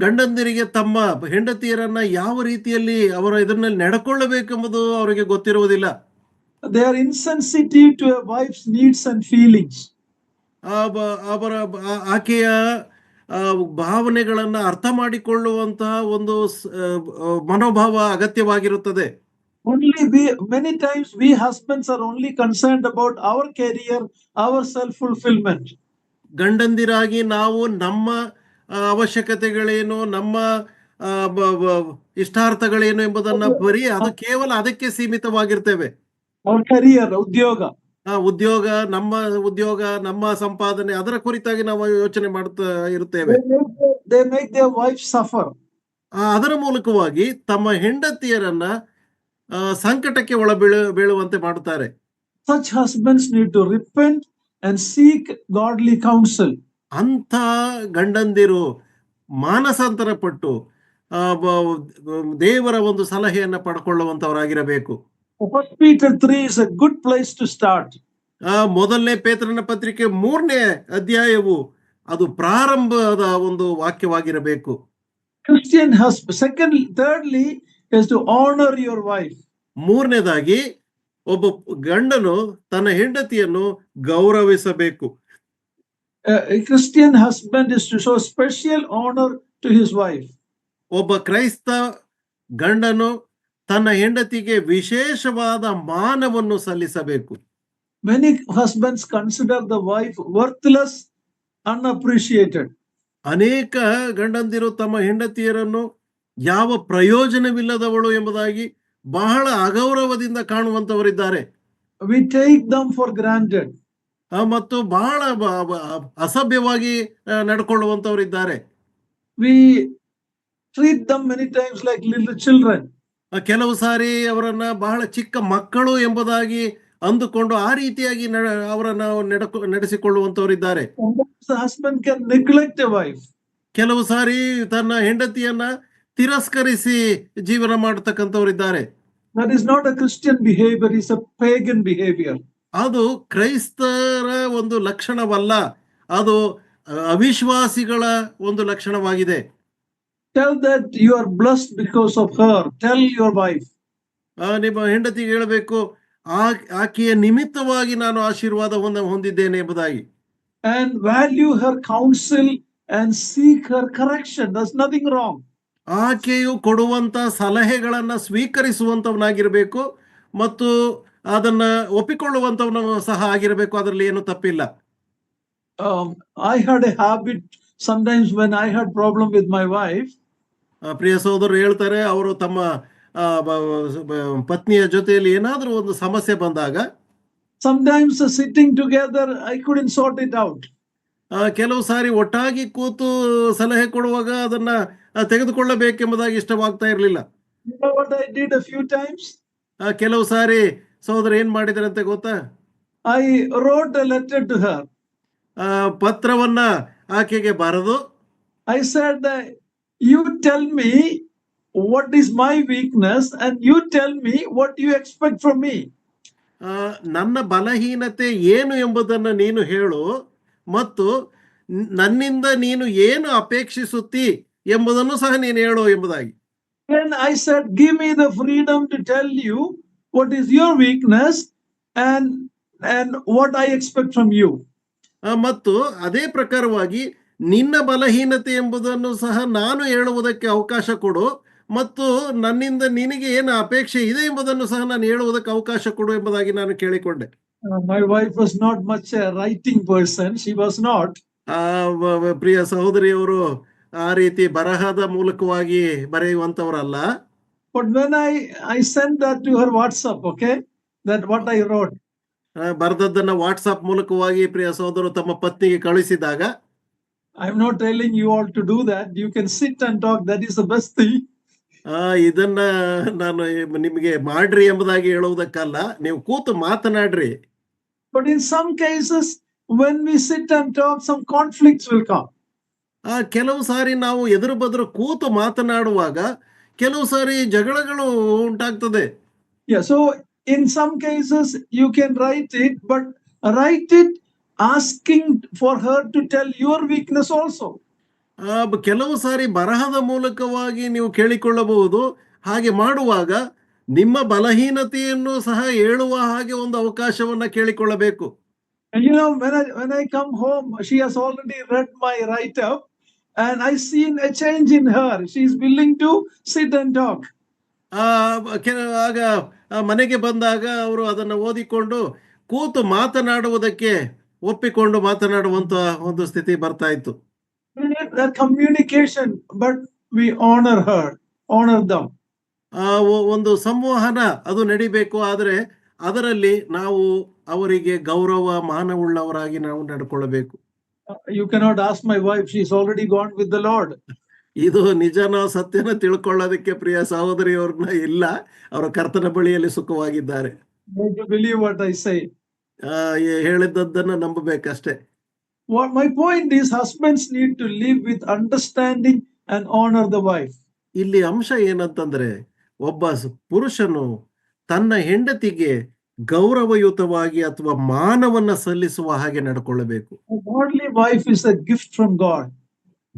ಗಂಡಂದಿರಿಗೆ ತಮ್ಮ ಹೆಂಡತಿಯರನ್ನ ಯಾವ ರೀತಿಯಲ್ಲಿ ಅವರ ಇದರಲ್ಲಿ ನಡ್ಕೊಳ್ಳಬೇಕೆಂಬುದು ಅವರಿಗೆ ಗೊತ್ತಿರುವುದಿಲ್ಲ. They are insensitive to a wife's needs and feelings. ಆಕೆಯ ಭಾವನೆಗಳನ್ನ ಅರ್ಥ ಮಾಡಿಕೊಳ್ಳುವಂತಹ ಒಂದು ಮನೋಭಾವ ಅಗತ್ಯವಾಗಿರುತ್ತದೆ. Many times we husbands are only concerned about our career, our self-fulfillment. ಗಂಡಂದಿರಾಗಿ ನಾವು ನಮ್ಮ ಅವಶ್ಯಕತೆಗಳೇನು, ನಮ್ಮ ಇಷ್ಟಾರ್ಥಗಳೇನು ಎಂಬುದನ್ನ ಬರೀ ಅದು ಕೇವಲ ಅದಕ್ಕೆ ಸೀಮಿತವಾಗಿರ್ತೇವೆ. Our career, ಉದ್ಯೋಗ. ಉದ್ಯೋಗ, ನಮ್ಮ ಸಂಪಾದನೆ, ಅದರ ಕುರಿತಾಗಿ ನಾವು ಯೋಚನೆ ಮಾಡ್ತಾ ಇರ್ತೇವೆ. They make their wife suffer. ಅದರ ಮೂಲಕವಾಗಿ ತಮ್ಮ ಹೆಂಡತಿಯರನ್ನ ಸಂಕಟಕ್ಕೆ ಬೀಳುವಂತೆ ಮಾಡುತ್ತಾರೆ. Such husbands need to repent and seek godly counsel. ಅಂಥ ಗಂಡಂದಿರು ಮಾನಸಾಂತರ ಪಟ್ಟು ದೇವರ ಒಂದು ಸಲಹೆಯನ್ನ ಪಡ್ಕೊಳ್ಳುವಂತವರಾಗಿರಬೇಕು. First Peter 3 is a good place to start. ಮೊದಲನೇ ಪೇತ್ರನ ಪತ್ರಿಕೆ 3ನೇ ಅಧ್ಯಾಯವು ಅದು ಪ್ರಾರಂಭದ ಒಂದು ವಾಕ್ಯವಾಗಿರಬೇಕು. Christian husband, thirdly is to honor your wife. ಮೂರನೇದಾಗಿ ಒಬ್ಬ ಗಂಡನು ತನ್ನ ಹೆಂಡತಿಯನ್ನು ಗೌರವಿಸಬೇಕು. A Christian husband is to show special honor to his wife. ಒಬ್ಬ ಕ್ರೈಸ್ತ ಗಂಡನು ತನ್ನ ಹೆಂಡತಿಗೆ ವಿಶೇಷವಾದ ಮಾನವನ್ನು ಸಲ್ಲಿಸಬೇಕು. Many husbands consider the wife worthless, unappreciated. ಅನೇಕ ಗಂಡಂದಿರು ತಮ್ಮ ಹೆಂಡತಿಯರನ್ನು ಯಾವ ಪ್ರಯೋಜನವಿಲ್ಲದವಳು ಎಂಬುದಾಗಿ ಬಹಳ ಅಗೌರವದಿಂದ ಕಾಣುವಂತವರಿದ್ದಾರೆ. We take them for granted. ಮತ್ತು ಬಹಳ ಅಸಭ್ಯವಾಗಿ ನಡ್ಕೊಳ್ಳುವಂತವರಿದ್ದಾರೆ. We treat them many times like little children. ಕೆಲವು ಸಾರಿ ಅವರನ್ನ ಬಹಳ ಚಿಕ್ಕ ಮಕ್ಕಳು ಎಂಬುದಾಗಿ ಅಂದುಕೊಂಡು ಆ ರೀತಿಯಾಗಿ ಅವರನ್ನ ನಡೆಸಿಕೊಳ್ಳುವಂತವರಿದ್ದಾರೆ. The husband can neglect a wife. ಕೆಲವು ಸಾರಿ ತನ್ನ ಹೆಂಡತಿಯನ್ನ ತಿರಸ್ಕರಿಸಿ ಜೀವನ ಮಾಡತಕ್ಕಂಥವರಿದ್ದಾರೆ. That is not a Christian behavior, it's a pagan behavior. ಅದು ಕ್ರೈಸ್ತರ ಒಂದು ಲಕ್ಷಣವಲ್ಲ, ಅದು ಅವಿಶ್ವಾಸಿಗಳ ಒಂದು ಲಕ್ಷಣವಾಗಿದೆ. Tell that you are blessed because of her. Tell your wife. ನಿಮ್ಮ ಹೆಂಡತಿಗೆ ಹೇಳಬೇಕು, ಆಕೆಯ ನಿಮಿತ್ತವಾಗಿ ನಾನು ಆಶೀರ್ವಾದ ಹೊಂದಿದ್ದೇನೆ ಎಂಬುದಾಗಿ. And value her counsel and seek her correction. There's nothing wrong. ಆಕೆಯು ಕೊಡುವಂತ ಸಲಹೆಗಳನ್ನ ಸ್ವೀಕರಿಸುವಂತವನಾಗಿರ್ಬೇಕು ಮತ್ತು ಅದನ್ನ ಒಪ್ಪಿಕೊಳ್ಳುವಂತವನು ಸಹ ಆಗಿರಬೇಕು. ಅದರಲ್ಲಿ ಏನು ತಪ್ಪಿಲ್ಲ. I had a habit sometimes when I had problem with my wife. ಪ್ರಿಯ ಸಹೋದರರು ಹೇಳ್ತಾರೆ, ಅವರು ತಮ್ಮ ಪತ್ನಿಯ ಜೊತೆಯಲ್ಲಿ ಏನಾದರೂ ಒಂದು ಸಮಸ್ಯೆ ಬಂದಾಗ sometimes sitting together I couldn't sort it out. ಕೆಲವು ಸಾರಿ ಒಟ್ಟಾಗಿ ಕೂತು ಸಲಹೆ ಕೊಡುವಾಗ ಅದನ್ನ ತೆಗೆದುಕೊಳ್ಳಬೇಕೆಂಬುದಾಗಿ ಇಷ್ಟವಾಗ್ತಾ ಇರಲಿಲ್ಲ. You know what I did a few times? ಕೆಲವು ಸಾರಿ ಸಹೋದರ ಏನ್ ಮಾಡಿದ್ರಂತೆ ಗೊತ್ತಾ? I wrote a letter to her. ಪತ್ರವನ್ನ ಆಕೆಗೆ ಬರೆದು I said that you tell me what is my weakness and you tell me what you expect from me. ನನ್ನ ಬಲಹೀನತೆ ಏನು ಎಂಬುದನ್ನು ನೀನು ಹೇಳು ಮತ್ತು ನನ್ನಿಂದ ನೀನು ಏನು ಅಪೇಕ್ಷಿಸುತ್ತಿ ಎಂಬುದನ್ನು ಸಹ ನೀನು ಹೇಳು ಎಂಬುದಾಗಿ. Then I said, give me the freedom to tell you what is your weakness and what I expect from you. ಮತ್ತು ಅದೇ ಪ್ರಕಾರವಾಗಿ ನಿನ್ನ ಬಲಹೀನತೆ ಎಂಬುದನ್ನು ಸಹ ನಾನು ಹೇಳುವುದಕ್ಕೆ ಅವಕಾಶ ಕೊಡು ಮತ್ತು ನನ್ನಿಂದ ನಿನಗೆ ಏನು ಅಪೇಕ್ಷೆ ಇದೆ ಎಂಬುದನ್ನು ಸಹ ನಾನು ಹೇಳುವುದಕ್ಕೆ ಅವಕಾಶ ಕೊಡು ಎಂಬುದಾಗಿ ನಾನು ಕೇಳಿಕೊಂಡೆ. My wife was not much a writing person. She was not. ಪ್ರಿಯ ಸಹೋದರಿಯವರು ಆ ರೀತಿ ಬರಹದ ಮೂಲಕವಾಗಿ ಬರೆಯುವಂತವರಲ್ಲ. But when I sent that to her WhatsApp, okay, that what I wrote. ಬರೆದದ್ದನ್ನ ವಾಟ್ಸ್ಆಪ್ ಮೂಲಕವಾಗಿ ಪ್ರಿಯ ಸಹೋದರರು ತಮ್ಮ ಪತ್ನಿಗೆ ಕಳಿಸಿದಾಗ, I'm not telling you all to do that. You can sit and talk. That is the best thing. ಇದನ್ನ ನಾನು ನಿಮಗೆ ಮಾಡ್ರಿ ಎಂಬುದಾಗಿ ಹೇಳುವುದಕ್ಕಲ್ಲ, ನೀವು ಕೂತು ಮಾತನಾಡ್ರಿ. But in some cases, when we sit and talk, some conflicts will come. ಕೆಲವು ಸಾರಿ ನಾವು ಎದುರು ಬದುರು ಕೂತು ಮಾತನಾಡುವಾಗ ಕೆಲವು ಸಾರಿ ಜಗಳಗಳು ಉಂಟಾಗ್ತದೆ. Yeah, so in some cases you can write it, but write it asking for her to tell your weakness also. ಕೆಲವು ಸಾರಿ ಬರಹದ ಮೂಲಕವಾಗಿ ನೀವು ಕೇಳಿಕೊಳ್ಳಬಹುದು. ಹಾಗೆ ಮಾಡುವಾಗ ನಿಮ್ಮ ಬಲಹೀನತೆಯನ್ನು ಸಹ ಹೇಳುವ ಹಾಗೆ ಒಂದು ಅವಕಾಶವನ್ನ ಕೇಳಿಕೊಳ್ಳಬೇಕು. And you know, when I come home, she has already read my write-up and I seen a change in her. She is willing to sit and talk. ಆಗ ಮನೆಗೆ ಬಂದಾಗ ಅವರು ಅದನ್ನು ಓದಿಕೊಂಡು ಕೂತು ಮಾತನಾಡುವುದಕ್ಕೆ ಒಪ್ಪಿಕೊಂಡು ಮಾತನಾಡುವಂತ ಒಂದು ಸ್ಥಿತಿ ಬರ್ತಾ ಇತ್ತು. That communication, but we honor her, honor them. ಒಂದು ಸಂವಹನ ಅದು ನಡಿಬೇಕು, ಆದರೆ ಅದರಲ್ಲಿ ನಾವು ಅವರಿಗೆ ಗೌರವ ಮಾನವುಳ್ಳವರಾಗಿ ನಾವು ನಡ್ಕೊಳ್ಬೇಕು. You cannot ask my wife, she's already gone with the Lord. ಇದು ನಿಜನ ಸತ್ಯನ ತಿಳ್ಕೊಳ್ಳೋದಕ್ಕೆ ಪ್ರಿಯ ಸಹೋದರಿಯವ್ರನ್ನ ಇಲ್ಲ, ಅವರ ಕರ್ತನ ಬಳಿಯಲ್ಲಿ ಸುಖವಾಗಿದ್ದಾರೆ. You believe what I say. ಹೇಳಿದ್ದನ್ನ ನಂಬಬೇಕಷ್ಟೇ. What my point is, husbands need to live with understanding and honor the wife. ಇಲ್ಲಿ ಅಂಶ ಏನಂತಂದ್ರೆ, ಒಬ್ಬ ಪುರುಷನು ತನ್ನ ಹೆಂಡತಿಗೆ ಗೌರವಯುತವಾಗಿ ಅಥವಾ ಮಾನವನ್ನ ಸಲ್ಲಿಸುವ ಹಾಗೆ ನಡ್ಕೊಳ್ಳಬೇಕು. A godly wife is a gift from God.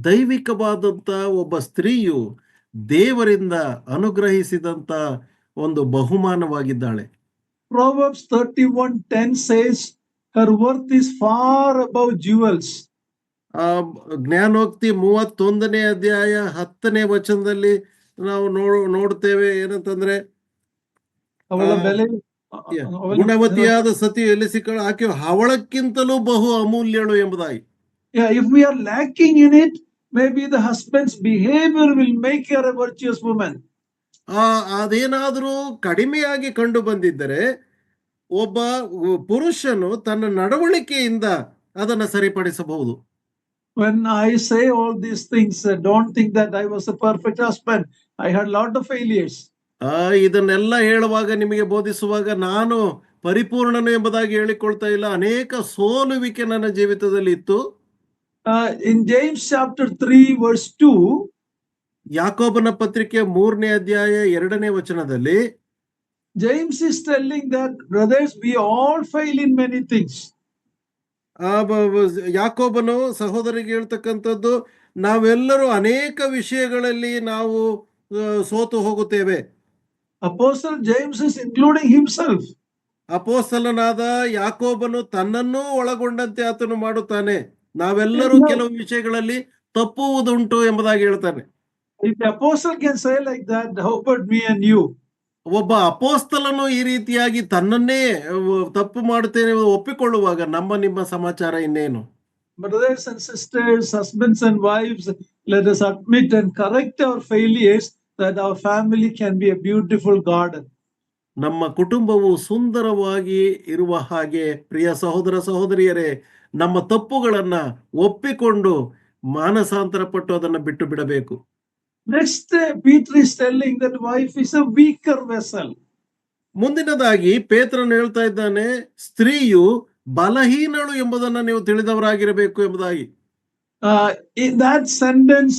ದೈವಿಕವಾದಂತ ಒಬ್ಬ ಸ್ತ್ರೀಯು ದೇವರಿಂದ ಅನುಗ್ರಹಿಸಿದಂತ ಒಂದು ಬಹುಮಾನವಾಗಿದ್ದಾಳೆ. Proverbs 31:10 says, her worth is far above jewels. ಜ್ಞಾನೋಕ್ತಿ 31ನೇ ಅಧ್ಯಾಯ 10ನೇ ವಚನದಲ್ಲಿ ನಾವು ನೋಡ್ತೇವೆ ಏನಂತಂದ್ರೆ, ಅವಳ ಬೆಲೆ ಗುಣವತಿಯಾದ ಸತಿಯು ಎಲ್ಲಿ ಸಿಕ್ಕಳು, ಆಕೆ ಹವಳಕ್ಕಿಂತಲೂ ಬಹು ಅಮೂಲ್ಯಳು ಎಂಬುದಾಗಿ. Yeah, if we are lacking in it, maybe the husband's behavior will make her a virtuous woman. ಅದೇನಾದ್ರೂ ಕಡಿಮೆಯಾಗಿ ಕಂಡು ಬಂದಿದ್ದರೆ ಒಬ್ಬ ಪುರುಷನು ತನ್ನ ನಡವಳಿಕೆಯಿಂದ ಅದನ್ನ ಸರಿಪಡಿಸಬಹುದು. When I say all these things, don't think that I was a perfect husband. I had a lot of failures. ಇದನ್ನೆಲ್ಲ ಹೇಳುವಾಗ, ನಿಮಗೆ ಬೋಧಿಸುವಾಗ ನಾನು ಪರಿಪೂರ್ಣನು ಎಂಬುದಾಗಿ ಹೇಳಿಕೊಳ್ತಾ ಇಲ್ಲ, ಅನೇಕ ಸೋಲುವಿಕೆ ನನ್ನ ಜೀವಿತದಲ್ಲಿ ಇತ್ತು. In James chapter 3 verse 2, ಯಾಕೋಬನ ಪತ್ರಿಕೆ 3ನೇ ಅಧ್ಯಾಯ 2ನೇ ವಚನದಲ್ಲಿ James is telling that, brothers, we all fail in many things. ಯಾಕೋಬನು ಸಹೋದರಿಗೆ ಹೇಳ್ತಕ್ಕಂಥದ್ದು, ನಾವೆಲ್ಲರೂ ಅನೇಕ ವಿಷಯಗಳಲ್ಲಿ ನಾವು ಸೋತು ಹೋಗುತ್ತೇವೆ. Apostle James is including himself. ಅಪೊಸ್ತಲನಾದ ಯಾಕೋಬನು ತನ್ನನ್ನೂ ಒಳಗೊಂಡಂತೆ ಆತನು ಮಾಡುತ್ತಾನೆ. ನಾವೆಲ್ಲರೂ ಕೆಲವು ವಿಷಯಗಳಲ್ಲಿ ತಪ್ಪುವುದುಂಟು ಎಂಬುದಾಗಿ ಹೇಳ್ತಾನೆ. If the apostle can say like that, how about me and you? ಒಬ್ಬ ಅಪೋಸ್ತಲನು ಈ ರೀತಿಯಾಗಿ ತನ್ನನ್ನೇ ತಪ್ಪು ಮಾಡುತ್ತೇನೆ ಒಪ್ಪಿಕೊಳ್ಳುವಾಗ ನಿಮ್ಮ ಸಮಾಚಾರ ಇನ್ನೇನು? Brothers and sisters, husbands and wives, let us admit and correct our failures, that our family can be a beautiful garden. ನಮ್ಮ ಕುಟುಂಬವು ಸುಂದರವಾಗಿ ಇರುವ ಹಾಗೆ ಪ್ರಿಯ ಸಹೋದರ ಸಹೋದರಿಯರೇ, ನಮ್ಮ ತಪ್ಪುಗಳನ್ನ ಒಪ್ಪಿಕೊಂಡು ಮಾನಸಾಂತರ ಪಟ್ಟು ಅದನ್ನು ಬಿಟ್ಟು ಬಿಡಬೇಕು. Next, Peter is telling that wife is a weaker vessel. ಮುಂದಿನದಾಗಿ ಪೇತ್ರನು ಹೇಳ್ತಾ ಇದ್ದಾನೆ, ಸ್ತ್ರೀಯು ಬಲಹೀನಳು ಎಂಬುದನ್ನು ನೀವು ತಿಳಿದವರಾಗಿರಬೇಕು ಎಂಬುದಾಗಿ. In that sentence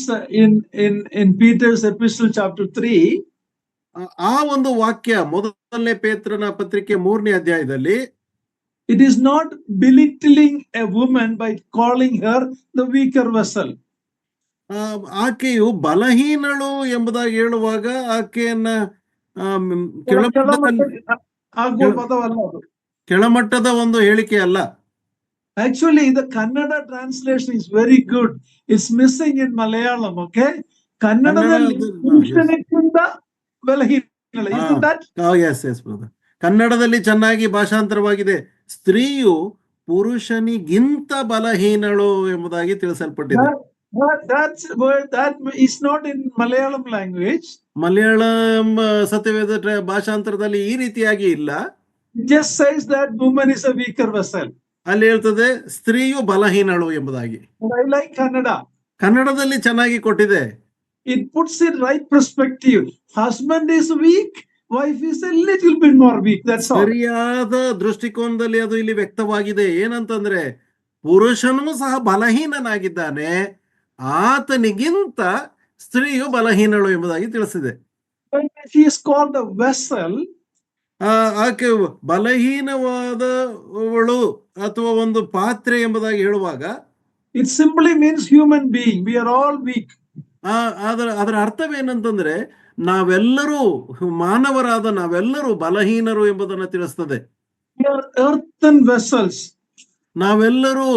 in Peter's epistle chapter 3, ಆ ಒಂದು ವಾಕ್ಯ ಮೊದಲನೇ ಪೇತ್ರನ ಪತ್ರಿಕೆ 3ನೇ ಅಧ್ಯಾಯದಲ್ಲಿ, it is not belittling a woman by calling her the weaker vessel. ಆಕೆಯು ಬಲಹೀನಳು ಎಂಬುದಾಗಿ ಹೇಳುವಾಗ ಆಕೆಯನ್ನ ಕೆಳಮಟ್ಟದ ಒಂದು ಹೇಳಿಕೆ ಅಲ್ಲ. Actually, the Kannada translation is very good. It's missing in Malayalam, okay? ಕನ್ನಡದಲ್ಲಿ ಚೆನ್ನಾಗಿ ಭಾಷಾಂತರವಾಗಿದೆ. ಸ್ತ್ರೀಯು ಪುರುಷನಿಗಿಂತ ಬಲಹೀನಳು ಎಂಬುದಾಗಿ ತಿಳಿಸಲ್ಪಟ್ಟಿದೆ. That is not in Malayalam language. Malayalam ಸತ್ಯವೇದ ಭಾಷಾಂತರದಲ್ಲಿ ಈ ರೀತಿಯಾಗಿ ಇಲ್ಲ. It just says that woman is a weaker vessel. ಅಲ್ಲಿ ಹೇಳ್ತದೆ ಸ್ತ್ರೀಯು ಬಲಹೀನಳು ಎಂಬುದಾಗಿ. I like Kannada. ಕನ್ನಡದಲ್ಲಿ ಚೆನ್ನಾಗಿ ಕೊಟ್ಟಿದೆ. It puts it right perspective. Husband is weak, wife is a little bit more weak. That's all. ಸರಿಯಾದ ದೃಷ್ಟಿಕೋನದಲ್ಲಿ ಅದು ಇಲ್ಲಿ ವ್ಯಕ್ತವಾಗಿದೆ. ಏನಂತಂದ್ರೆ, ಪುರುಷನು ಸಹ ಬಲಹೀನನಾಗಿದ್ದಾನೆ, ಆತನಿಗಿಂತ ಸ್ತ್ರೀಯು ಬಲಹೀನಳು ಎಂಬುದಾಗಿ ತಿಳಿಸಿದೆ. She is called a vessel. ಆಕೆ ಬಲಹೀನವಾದವಳು ಅಥವಾ ಒಂದು ಪಾತ್ರೆ ಎಂಬುದಾಗಿ ಹೇಳುವಾಗ, it simply means human being. We are all weak. ಅದರ ಅರ್ಥವೇನಂತಂದ್ರೆ, ನಾವೆಲ್ಲರೂ ಮಾನವರಾದ ನಾವೆಲ್ಲರೂ ಬಲಹೀನರು ಎಂಬುದನ್ನು ತಿಳಿಸ್ತದೆ. We are earthen vessels. ನಾವೆಲ್ಲರೂ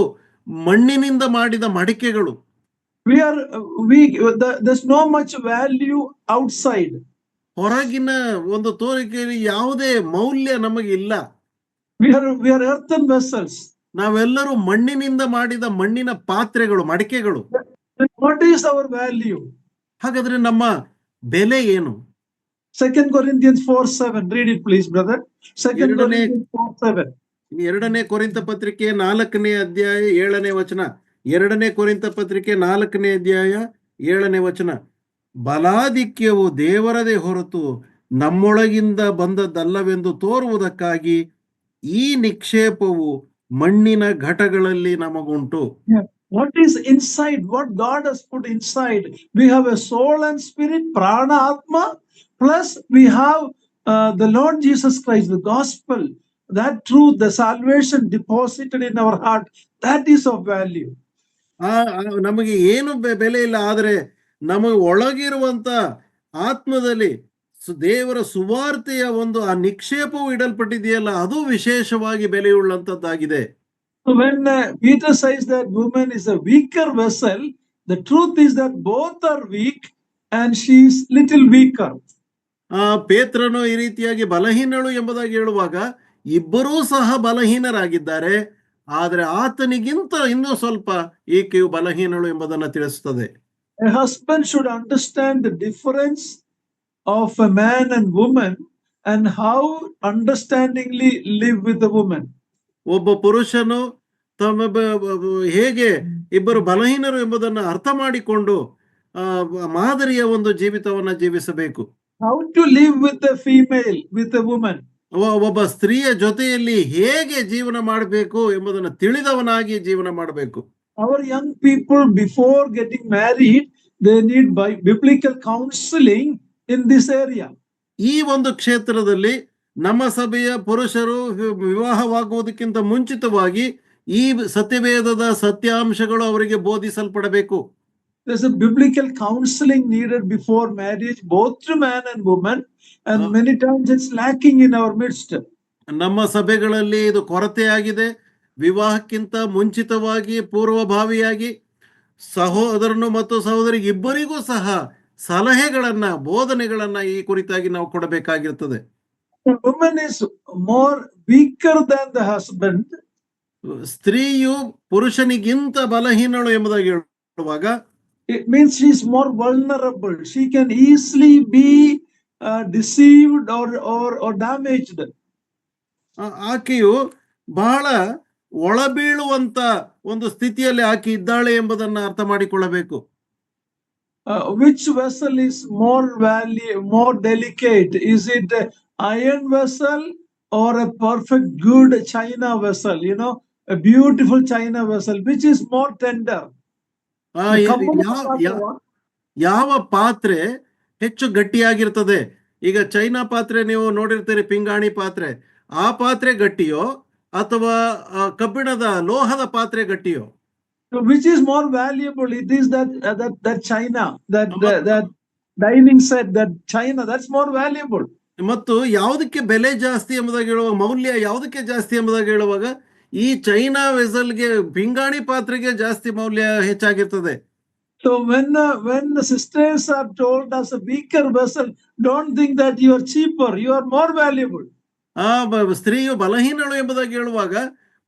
ಮಣ್ಣಿನಿಂದ ಮಾಡಿದ ಮಡಿಕೆಗಳು. We are weak. There's no much value outside. ಹೊರಗಿನ ಒಂದು ತೋರಿಕೆಯಲ್ಲಿ ಯಾವುದೇ ಮೌಲ್ಯ ನಮಗಿಲ್ಲ. We are earthen vessels. ನಾವೆಲ್ಲರೂ ಮಣ್ಣಿನಿಂದ ಮಾಡಿದ ಮಣ್ಣಿನ ಪಾತ್ರೆಗಳು, ಮಡಿಕೆಗಳು. What is our value? ಹಾಗಾದ್ರೆ ನಮ್ಮ ಬೆಲೆ ಏನು? 2 Corinthians 4:7. Read it, please, brother. 2 Corinthians 4:7. 2 ಕೊರಿಂಥ ಪತ್ರಿಕೆ 4ನೇ ಅಧ್ಯಾಯ 7ನೇ ವಚನ. 2 ಕೊರಿಂಥ ಪತ್ರಿಕೆ 4ನೇ ಅಧ್ಯಾಯ 7ನೇ ವಚನ. ಬಲಾಧಿಕ್ಯವು ದೇವರದೇ ಹೊರತು ನಮ್ಮೊಳಗಿಂದ ಬಂದದ್ದಲ್ಲವೆಂದು ತೋರುವುದಕ್ಕಾಗಿ ಈ ನಿಕ್ಷೇಪವು ಮಣ್ಣಿನ ಘಟಗಳಲ್ಲಿ ನಮಗುಂಟು. What is inside? What God has put inside? We have a soul and spirit, prana, atma, plus we have the Lord Jesus Christ, the gospel, that truth, the salvation deposited in our heart. That is of value. ನಮಗೆ ಏನು ಬೆಲೆ ಇಲ್ಲ, ಆದರೆ ನಮಗೆ ಒಳಗಿರುವಂತ ಆತ್ಮದಲ್ಲಿ ದೇವರ ಸುವಾರ್ತೆಯ ಒಂದು ಆ ನಿಕ್ಷೇಪವು ಇಡಲ್ಪಟ್ಟಿದೆಯಲ್ಲ, ಅದು ವಿಶೇಷವಾಗಿ ಬೆಲೆಯುಳ್ಳಂತದ್ದಾಗಿದೆ. So when Peter says that woman is a weaker vessel, the truth is that both are weak and she is little weaker. ಪೇತ್ರನು ಈ ರೀತಿಯಾಗಿ ಬಲಹೀನಳು ಎಂಬುದಾಗಿ ಹೇಳುವಾಗ ಇಬ್ಬರೂ ಸಹ ಬಲಹೀನರಾಗಿದ್ದಾರೆ, ಆದರೆ ಆತನಿಗಿಂತ ಇನ್ನೂ ಸ್ವಲ್ಪ ಈಕೆಯು ಬಲಹೀನಳು ಎಂಬುದನ್ನು ತಿಳಿಸುತ್ತದೆ. A husband should understand the difference of a man and woman and how understandingly live with the woman. ಒಬ್ಬ ಪುರುಷನು ತಮ್ಮ ಹೇಗೆ ಇಬ್ಬರು ಬಲಹೀನರು ಎಂಬುದನ್ನು ಅರ್ಥ ಮಾಡಿಕೊಂಡು ಮಾದರಿಯ ಒಂದು ಜೀವಿತವನ್ನ ಜೀವಿಸಬೇಕು. How to live with a female, with a woman. ಒಬ್ಬ ಸ್ತ್ರೀಯ ಜೊತೆಯಲ್ಲಿ ಹೇಗೆ ಜೀವನ ಮಾಡಬೇಕು ಎಂಬುದನ್ನು ತಿಳಿದವನಾಗಿ ಜೀವನ ಮಾಡಬೇಕು. Our young people, before getting married, they need biblical counseling in this area. ಈ ಒಂದು ಕ್ಷೇತ್ರದಲ್ಲಿ ನಮ್ಮ ಸಭೆಯ ಪುರುಷರು ವಿವಾಹವಾಗುವುದಕ್ಕಿಂತ ಮುಂಚಿತವಾಗಿ ಈ ಸತ್ಯವೇದದ ಸತ್ಯಾಂಶಗಳು ಅವರಿಗೆ ಬೋಧಿಸಲ್ಪಡಬೇಕು. There's a biblical counseling needed before marriage, both to man and woman, and many times it's lacking in our midst. ನಮ್ಮ ಸಭೆಗಳಲ್ಲಿ ಇದು ಕೊರತೆಯಾಗಿದೆ. ವಿವಾಹಕ್ಕಿಂತ ಮುಂಚಿತವಾಗಿ ಪೂರ್ವಭಾವಿಯಾಗಿ ಸಹೋದರನು ಮತ್ತು ಸಹೋದರಿಗೆ ಇಬ್ಬರಿಗೂ ಸಹ ಸಲಹೆಗಳನ್ನ, ಬೋಧನೆಗಳನ್ನ ಈ ಕುರಿತಾಗಿ ನಾವು ಕೊಡಬೇಕಾಗಿರ್ತದೆ. The woman is more weaker than the husband. ಸ್ತ್ರೀಯು ಪುರುಷನಿಗಿಂತ ಬಲಹೀನಳು ಎಂಬುದಾಗಿ ಹೇಳುವಾಗ it means she is more vulnerable. She can easily be deceived or damaged. ಆಕೆಯು ಬಹಳ ಒಳಬೀಳುವಂತ ಒಂದು ಸ್ಥಿತಿಯಲ್ಲಿ ಆಕೆ ಇದ್ದಾಳೆ ಎಂಬುದನ್ನ ಅರ್ಥ ಮಾಡಿಕೊಳ್ಳಬೇಕು. Which vessel is more delicate? Is it a iron vessel or a perfect good china vessel? You know, a beautiful china vessel. Which is more tender? ಯಾವ ಪಾತ್ರೆ ಹೆಚ್ಚು ಗಟ್ಟಿಯಾಗಿರ್ತದೆ? ಈಗ ಚೈನಾ ಪಾತ್ರೆ ನೀವು ನೋಡಿರ್ತೀರಿ, ಪಿಂಗಾಣಿ ಪಾತ್ರೆ, ಆ ಪಾತ್ರೆ ಗಟ್ಟಿಯೋ ಅಥವಾ ಕಬ್ಬಿಣದ ಲೋಹದ ಪಾತ್ರೆ ಗಟ್ಟಿಯೋ? Which is more valuable? It is that china, that dining set, that china, that's more valuable. ಮತ್ತು ಯಾವುದಕ್ಕೆ ಬೆಲೆ ಜಾಸ್ತಿ ಎಂಬುದಾಗಿ ಹೇಳುವಾಗ, ಮೌಲ್ಯ ಯಾವುದಕ್ಕೆ ಜಾಸ್ತಿ ಎಂಬುದಾಗಿ ಹೇಳುವಾಗ ಈ ಚೈನಾ ವೆಸಲ್ಗೆ, ಪಿಂಗಾಣಿ ಪಾತ್ರೆಗೆ ಜಾಸ್ತಿ ಮೌಲ್ಯ ಹೆಚ್ಚಾಗಿರ್ತದೆ. So when the sisters are told as a weaker vessel, don't think that you are cheaper, you are more valuable. ಸ್ತ್ರೀಯು ಬಲಹೀನಳು ಎಂಬುದಾಗಿ ಹೇಳುವಾಗ,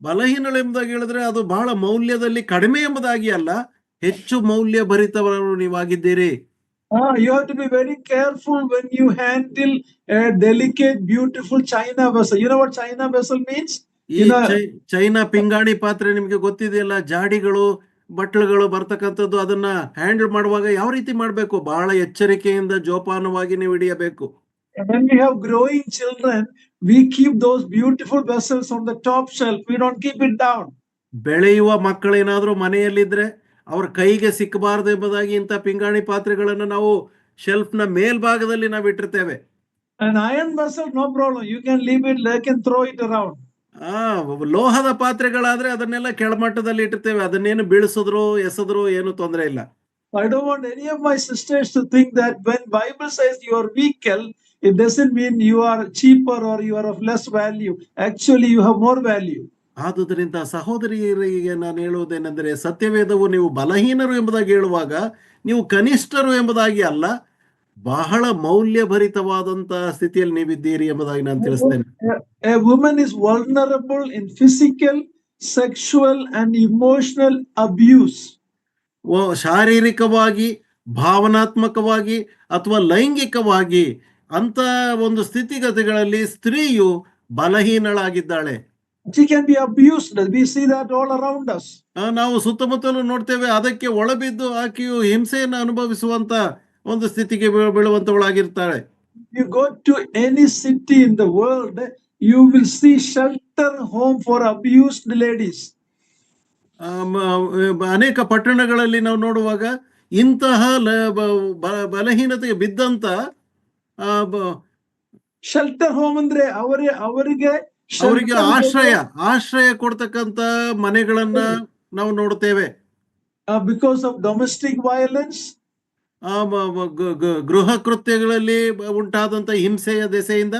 ಬಲಹೀನಳು ಎಂಬುದಾಗಿ ಹೇಳಿದ್ರೆ ಅದು ಬಹಳ ಮೌಲ್ಯದಲ್ಲಿ ಕಡಿಮೆ ಎಂಬುದಾಗಿ ಅಲ್ಲ, ಹೆಚ್ಚು ಮೌಲ್ಯ ಭರಿತವರು ನೀವಾಗಿದ್ದೀರಿ. You have to be very careful when you handle a delicate, beautiful china vessel. You know what china vessel means? ಈ ಚೈನಾ ಪಿಂಗಾಣಿ ಪಾತ್ರೆ ನಿಮ್ಗೆ ಗೊತ್ತಿದೆಯಲ್ಲ, ಜಾಡಿಗಳು ಬಟ್ಲುಗಳು ಬರ್ತಕ್ಕಂಥದ್ದು. ಅದನ್ನ ಹ್ಯಾಂಡಲ್ ಮಾಡುವಾಗ ಯಾವ ರೀತಿ ಮಾಡಬೇಕು? ಬಹಳ ಎಚ್ಚರಿಕೆಯಿಂದ ಜೋಪಾನವಾಗಿ ನೀವು ಹಿಡಿಯಬೇಕು. When we have growing children, we keep those beautiful vessels on the top shelf. We don't keep it down. ಬೆಳೆಯುವ ಮಕ್ಕಳೇನಾದ್ರೂ ಮನೆಯಲ್ಲಿದ್ರೆ ಅವ್ರ ಕೈಗೆ ಸಿಕ್ಕಬಾರದು ಎಂಬುದಾಗಿ ಇಂಥ ಪಿಂಗಾಣಿ ಪಾತ್ರೆಗಳನ್ನು ನಾವು ಶೆಲ್ಫ್ ನ ಮೇಲ್ಭಾಗದಲ್ಲಿ ನಾವು ಇಟ್ಟಿರ್ತೇವೆ. An iron vessel, no problem. You can leave it, you can throw it around. ಲೋಹದ ಪಾತ್ರೆಗಳಾದ್ರೆ ಅದನ್ನೆಲ್ಲ ಕೆಳಮಟ್ಟದಲ್ಲಿ ಇಟ್ಟಿರ್ತೇವೆ, ಅದನ್ನೇನು ಬೀಳಿಸಿದ್ರು ಎಸೆದ್ರು ಏನು ತೊಂದರೆ ಇಲ್ಲ. I don't want any of my sisters to think that when Bible says you are weaker, it doesn't mean you are cheaper or you are of less value. Actually, you have more value. ಆದುದರಿಂದ ಸಹೋದರಿಯರಿಗೆ ನಾನು ಹೇಳುವುದೇನೆಂದರೆ, ಸತ್ಯವೇದವು ನೀವು ಬಲಹೀನರು ಎಂಬುದಾಗಿ ಹೇಳುವಾಗ ನೀವು ಕನಿಷ್ಠರು ಎಂಬುದಾಗಿ ಅಲ್ಲ, ಬಹಳ ಮೌಲ್ಯಭರಿತವಾದಂತಹ ಸ್ಥಿತಿಯಲ್ಲಿ ನೀವಿದ್ದೀರಿ ಎಂಬುದಾಗಿ ನಾನು ತಿಳಿಸ್ತೇನೆ. A woman is vulnerable in physical, sexual and emotional abuse. ಶಾರೀರಿಕವಾಗಿ ಭಾವನಾತ್ಮಕವಾಗಿ ಅಥವಾ ಲೈಂಗಿಕವಾಗಿ ಅಂತ ಒಂದು ಸ್ಥಿತಿಗತಿಗಳಲ್ಲಿ ಸ್ತ್ರೀಯು ಬಲಹೀನಳಾಗಿದ್ದಾಳೆ. She can be abused. We see that all around us. ನಾವು ಸುತ್ತಮುತ್ತಲು ನೋಡ್ತೇವೆ, ಅದಕ್ಕೆ ಒಳಬಿದ್ದು ಆಕೆಯು ಹಿಂಸೆಯನ್ನು ಅನುಭವಿಸುವಂತ ಒಂದು ಸ್ಥಿತಿಗೆ ಬೀಳುವಂತವಳಾಗಿರ್ತಾಳೆ. You go to any city in the world, you will see shelter home for abused ladies. ಅನೇಕ ಪಟ್ಟಣಗಳಲ್ಲಿ ನಾವು ನೋಡುವಾಗ ಇಂತಹ ಬಲಹೀನತೆಗೆ ಬಿದ್ದಂತ ಶೆಲ್ಟರ್ ಹೋಮ್ ಅಂದ್ರೆ ಅವರಿಗೆ ಆಶ್ರಯ ಕೊಡ್ತಕ್ಕಂತ ಮನೆಗಳನ್ನ ನಾವು ನೋಡ್ತೇವೆ. ಬಿಕಾಸ್ ಆಫ್ ಡೊಮೆಸ್ಟಿಕ್ ವೈಲೆನ್ಸ್, ಗೃಹ ಕೃತ್ಯಗಳಲ್ಲಿ ಉಂಟಾದಂತ ಹಿಂಸೆಯ ದೆಸೆಯಿಂದ.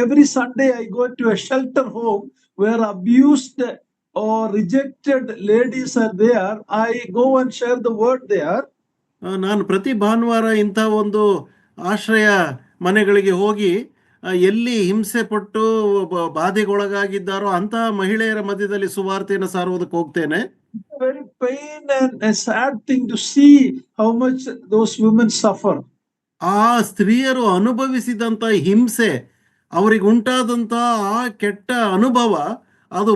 every Sunday I go to a shelter home where abused or rejected ladies are there. I go and share the word there. ನಾನು ಪ್ರತಿ ಭಾನುವಾರ ಇಂಥ ಒಂದು ಆಶ್ರಯ ಮನೆಗಳಿಗೆ ಹೋಗಿ ಎಲ್ಲಿ ಹಿಂಸೆ ಪಟ್ಟು ಬಾಧೆಗೊಳಗಾಗಿದ್ದಾರೋ ಅಂತಹ ಮಹಿಳೆಯರ ಮಧ್ಯದಲ್ಲಿ ಸುವಾರ್ತೆಯನ್ನು ಸಾರುವುದಕ್ಕೆ ಹೋಗ್ತೇನೆ. Very pain and a sad thing to see how much those women suffer. ಆ ಸ್ತ್ರೀಯರು ಅನುಭವಿಸಿದಂತ ಹಿಂಸೆ, ಅವರಿಗೆ ಉಂಟಾದಂತ ಆ ಕೆಟ್ಟ ಅನುಭವ, ಅದು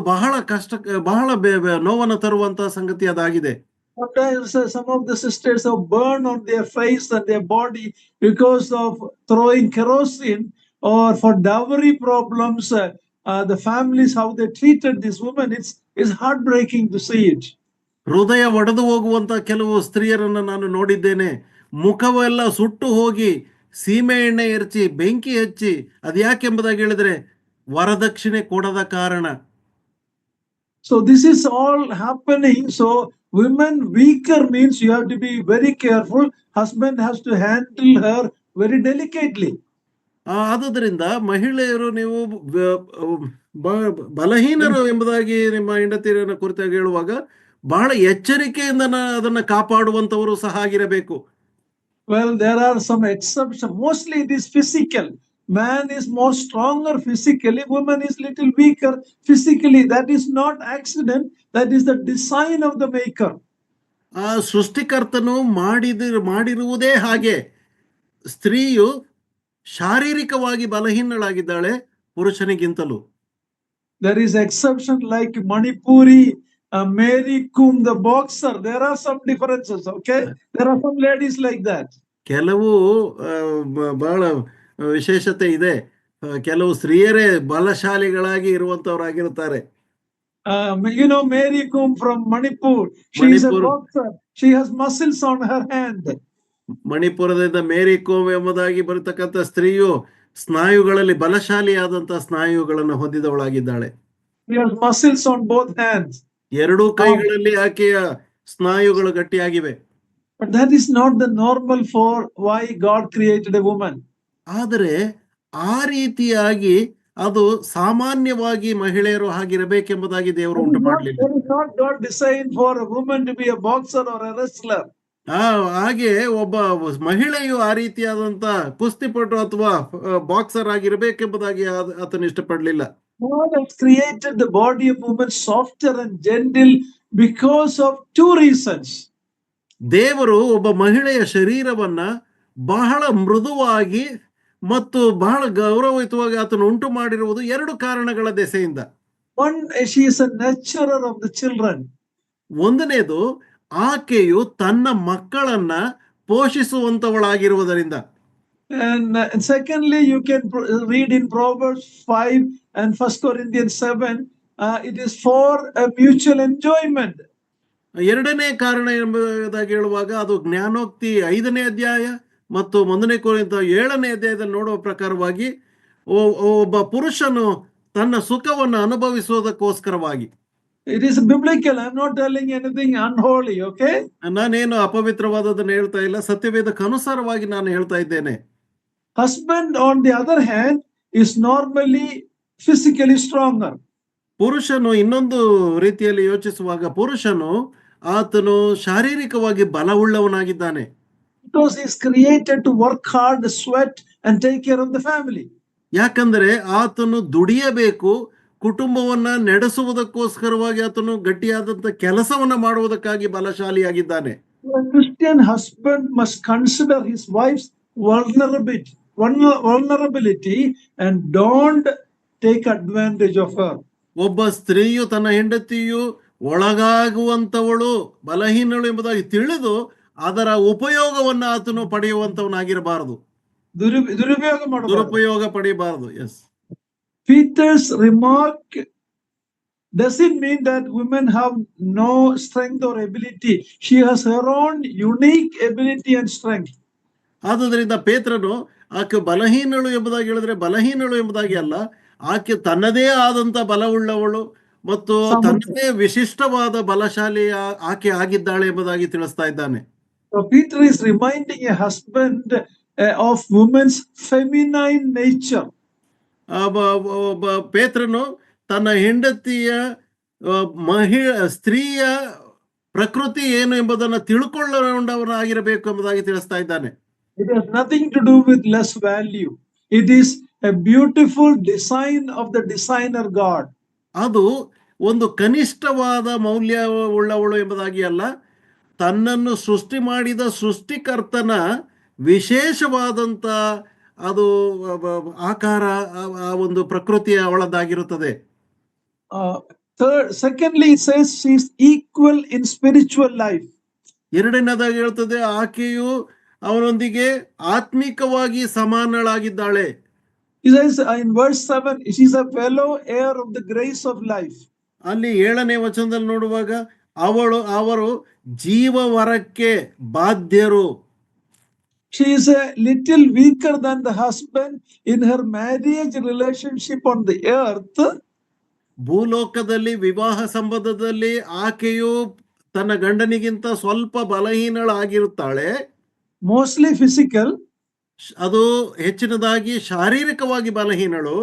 ಬಹಳ ನೋವನ್ನು ತರುವಂತಹ ಸಂಗತಿ ಅದಾಗಿದೆ. Sometimes some of the sisters have burned on their face and their body because of throwing kerosene, or for dowry problems, the families, how they treated this woman. It's heartbreaking to see it. ಹೃದಯ ಒಡೆದು ಹೋಗುವಂತ ಕೆಲವು ಸ್ತ್ರೀಯರನ್ನು ನಾನು ನೋಡಿದ್ದೇನೆ. ಮುಖವೆಲ್ಲ ಸುಟ್ಟು ಹೋಗಿ ಸೀಮೆ ಎಣ್ಣೆ ಎರಚಿ ಬೆಂಕಿ ಹಚ್ಚಿ, ಅದ್ಯಾಕೆಂಬುದಾಗಿ ಹೇಳಿದ್ರೆ ವರದಕ್ಷಿಣೆ ಕೊಡದ ಕಾರಣ. So this is all happening. So women weaker means you have to be very careful. Husband has to handle her very delicately. ಆದುದರಿಂದ ಮಹಿಳೆಯರು ನೀವು ಬಲಹೀನರು ಎಂಬುದಾಗಿ ನಿಮ್ಮ ಹೆಂಡತಿಯರನ್ನ ಕುರಿತಾಗಿ ಹೇಳುವಾಗ ಬಹಳ ಎಚ್ಚರಿಕೆಯಿಂದ ಅದನ್ನ ಕಾಪಾಡುವಂತವರು ಸಹ ಆಗಿರಬೇಕು. Well, there are some exceptions. Mostly it is physical. Man is more stronger physically, woman is little weaker physically. That is not accident, that is the design of the maker. ಆ ಸೃಷ್ಟಿಕರ್ತನು ಮಾಡಿರುವುದೇ ಹಾಗೆ. ಸ್ತ್ರೀಯು ಶಾರೀರಿಕವಾಗಿ ಬಲಹೀನಳಾಗಿದ್ದಾಳೆ ಪುರುಷನಿಗಿಂತಲೂ. There is exception like Manipuri, Mary Kom, the boxer. There are some differences, okay? There are some ladies like that. ಕೆಲವು ಬಹಳ ವಿಶೇಷತೆ ಇದೆ. ಕೆಲವು ಸ್ತ್ರೀಯರೇ ಬಲಶಾಲಿಗಳಾಗಿ ಇರುವಂತವರಾಗಿರುತ್ತಾರೆ. Mary Kom from Manipur, she is a boxer. She has muscles on her hand. ಮಣಿಪುರದಿಂದ ಮೇರಿ ಕೋಮ್ ಎಂಬುದಾಗಿ ಬರತಕ್ಕಂಥ ಸ್ತ್ರೀಯು ಸ್ನಾಯುಗಳಲ್ಲಿ ಬಲಶಾಲಿಯಾದಂತಹ ಸ್ನಾಯುಗಳನ್ನು ಹೊಂದಿದವಳಾಗಿದ್ದಾಳೆ. Muscles on both hands. ಎರಡೂ ಕೈಗಳಲ್ಲಿ ಆಕೆಯ ಸ್ನಾಯುಗಳು ಗಟ್ಟಿಯಾಗಿವೆ. But that is not the normal for why God created a woman. ಆದರೆ ಆ ರೀತಿಯಾಗಿ ಅದು ಸಾಮಾನ್ಯವಾಗಿ ಮಹಿಳೆಯರು ಹಾಗಿರಬೇಕೆಂಬುದಾಗಿ ದೇವರು ಉಂಟು ಮಾಡಲಿಲ್ಲ. That is not God designed for a woman to be a boxer or a wrestler. ಹಾಗೆ ಒಬ್ಬ ಮಹಿಳೆಯು ಆ ರೀತಿಯಾದಂತ ಕುಸ್ತಿಪಟು ಅಥವಾ ಬಾಕ್ಸರ್ ಆಗಿರಬೇಕೆಂಬುದಾಗಿ ಆತನು ಇಷ್ಟಪಡಲಿಲ್ಲ. God has created the body of woman softer and gentle because of two reasons. ದೇವರು ಒಬ್ಬ ಮಹಿಳೆಯ ಶರೀರವನ್ನ ಬಹಳ ಮೃದುವಾಗಿ ಮತ್ತು ಬಹಳ ಗೌರವಯುತವಾಗಿ ಆತನು ಉಂಟು ಮಾಡಿರುವುದು ಎರಡು ಕಾರಣಗಳ ದೆಸೆಯಿಂದ. One, she is a nurturer of the children. ಒಂದನೇದು, ಆಕೆಯು ತನ್ನ ಮಕ್ಕಳನ್ನ ಪೋಷಿಸುವಂತವಳಾಗಿರುವುದರಿಂದ. And secondly, you can read in Proverbs 5 and 1 Corinthians 7, it is for a mutual enjoyment. ಎರಡನೇ ಕಾರಣ ಎಂಬುದಾಗಿ ಹೇಳುವಾಗ ಅದು ಜ್ಞಾನೋಕ್ತಿ 5ನೇ ಅಧ್ಯಾಯ ಮತ್ತು 1ನೇ ಕೊರಿಂಥ 7ನೇ ಅಧ್ಯಾಯದಲ್ಲಿ ನೋಡುವ ಪ್ರಕಾರವಾಗಿ ಒಬ್ಬ ಪುರುಷನು ತನ್ನ ಸುಖವನ್ನು ಅನುಭವಿಸುವುದಕ್ಕೋಸ್ಕರವಾಗಿ. It is biblical. I'm not telling anything unholy, okay? ನಾನೇನು ಅಪವಿತ್ರವಾದದನ್ನು ಹೇಳ್ತಾ ಇಲ್ಲ, ಸತ್ಯವೇದಕ್ಕೆ ಅನುಸಾರವಾಗಿ ನಾನು ಹೇಳ್ತಾ ಇದ್ದೇನೆ. Husband, on the other hand, is normally physically stronger. ಪುರುಷನು ಇನ್ನೊಂದು ರೀತಿಯಲ್ಲಿ ಯೋಚಿಸುವಾಗ ಪುರುಷನು ಆತನು ಶಾರೀರಿಕವಾಗಿ ಬಲವುಳ್ಳವನಾಗಿದ್ದಾನೆ. Because he is created to work hard, sweat and take care of the family. ಯಾಕಂದ್ರೆ ಆತನು ದುಡಿಯಬೇಕು, ಕುಟುಂಬವನ್ನ ನಡೆಸುವುದಕ್ಕೋಸ್ಕರವಾಗಿ ಆತನು ಗಟ್ಟಿಯಾದಂತ ಕೆಲಸವನ್ನ ಮಾಡುವುದಕ್ಕಾಗಿ ಬಲಶಾಲಿಯಾಗಿದ್ದಾನೆ. To Christian husband must consider his wife's vulnerability and don't take advantage of her. ಒಬ್ಬ ಸ್ತ್ರೀಯು ತನ್ನ ಹೆಂಡತಿಯು ಒಳಗಾಗುವಂತವಳು ಬಲಹೀನಳು ಎಂಬುದಾಗಿ ತಿಳಿದು ಅದರ ಉಪಯೋಗವನ್ನು ಆತನು ಪಡೆಯುವಂತವನಾಗಿರಬಾರದು, ದುರುಪಯೋಗ ಮಾಡಬಾರದು. ದುರುಪಯೋಗ ಪಡೆಯಬಾರದು. Yes, Peter's remark doesn't mean that women have no strength or ability. She has her own unique ability and strength. ಆದುದರಿಂದ ಪೇತ್ರನು ಆಕೆ ಬಲಹೀನಳು ಎಂಬುದಾಗಿ ಹೇಳಿದ್ರೆ ಬಲಹೀನಳು ಎಂಬುದಾಗಿ ಅಲ್ಲ, ಆಕೆ ತನ್ನದೇ ಆದಂತ ಬಲವುಳ್ಳವಳು ಮತ್ತು ತನ್ನದೇ ವಿಶಿಷ್ಟವಾದ ಬಲಶಾಲಿಯ ಆಕೆ ಆಗಿದ್ದಾಳೆ ಎಂಬುದಾಗಿ ತಿಳಿಸ್ತಾ ಇದ್ದಾನೆ. So Peter is reminding a husband of woman's feminine nature. ಪೇತ್ರನು ತನ್ನ ಹೆಂಡತಿಯ ಸ್ತ್ರೀಯ ಪ್ರಕೃತಿ ಏನು ಎಂಬುದನ್ನು ತಿಳ್ಕೊಳ್ಳೋಣವನಾಗಿರಬೇಕು ಎಂಬುದಾಗಿ ತಿಳಿಸ್ತಾ ಇದ್ದಾನೆ. It has nothing to do with less value. It is a beautiful design of the designer God. ಅದು ಒಂದು ಕನಿಷ್ಠವಾದ ಮೌಲ್ಯ ಉಳ್ಳವಳು ಎಂಬುದಾಗಿ ಅಲ್ಲ, ತನ್ನನ್ನು ಸೃಷ್ಟಿ ಮಾಡಿದ ಸೃಷ್ಟಿಕರ್ತನ ವಿಶೇಷವಾದಂತ ಅದು ಆಕಾರ, ಆ ಒಂದು ಪ್ರಕೃತಿಯ ಅವಳದ್ದಾಗಿರುತ್ತದೆ. Secondly, it says she is equal in spiritual life. ಎರಡನೇದಾಗಿ ಹೇಳ್ತದೆ ಆಕೆಯು ಅವನೊಂದಿಗೆ ಆತ್ಮಿಕವಾಗಿ ಸಮಾನಳಾಗಿದ್ದಾಳೆ. He says in verse 7, she is a fellow heir of the grace of life. ಅಲ್ಲಿ 7ನೇ ವಚನದಲ್ಲಿ ನೋಡುವಾಗ ಅವರು ಜೀವವರಕ್ಕೆ ಬಾಧ್ಯರು. She is a little weaker than the husband in her marriage relationship on the earth. ಭೂಲೋಕದಲ್ಲಿ ವಿವಾಹ ಸಂಬಂಧದಲ್ಲಿ ಆಕೆಯು ತನ್ನ ಗಂಡನಿಗಿಂತ ಸ್ವಲ್ಪ ಬಲಹೀನಳಾಗಿರುತ್ತಾಳೆ. Mostly physical. ಅದು ಹೆಚ್ಚಿನದಾಗಿ ಶಾರೀರಿಕವಾಗಿ ಬಲಹೀನಳು.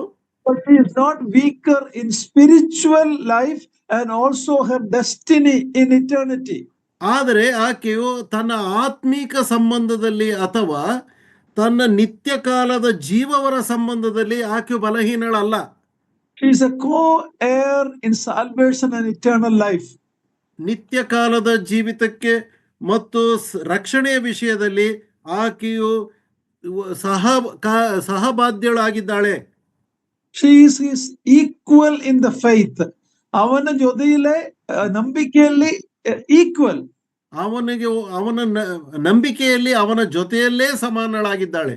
But she is not weaker in spiritual life and also her destiny in eternity. ಆದರೆ ಆಕೆಯು ತನ್ನ ಆತ್ಮೀಕ ಸಂಬಂಧದಲ್ಲಿ ಅಥವಾ ತನ್ನ ನಿತ್ಯ ಕಾಲದ ಜೀವವರ ಸಂಬಂಧದಲ್ಲಿ ಆಕೆಯು ಬಲಹೀನಳಲ್ಲ. She is a co-heir in salvation and eternal life. ನಿತ್ಯ ಕಾಲದ ಜೀವಿತಕ್ಕೆ ಮತ್ತು ರಕ್ಷಣೆಯ ವಿಷಯದಲ್ಲಿ ಆಕೆಯು ಸಹಬಾಧ್ಯಳಾಗಿದ್ದಾಳೆ. She is equal in the faith. ಅವನ ಜೊತೆಯಲ್ಲೇ ನಂಬಿಕೆಯಲ್ಲಿ ಈಕ್ವಲ್. ಅವನ ನಂಬಿಕೆಯಲ್ಲಿ ಅವನ ಜೊತೆಯಲ್ಲೇ ಸಮಾನಳಾಗಿದ್ದಾಳೆ.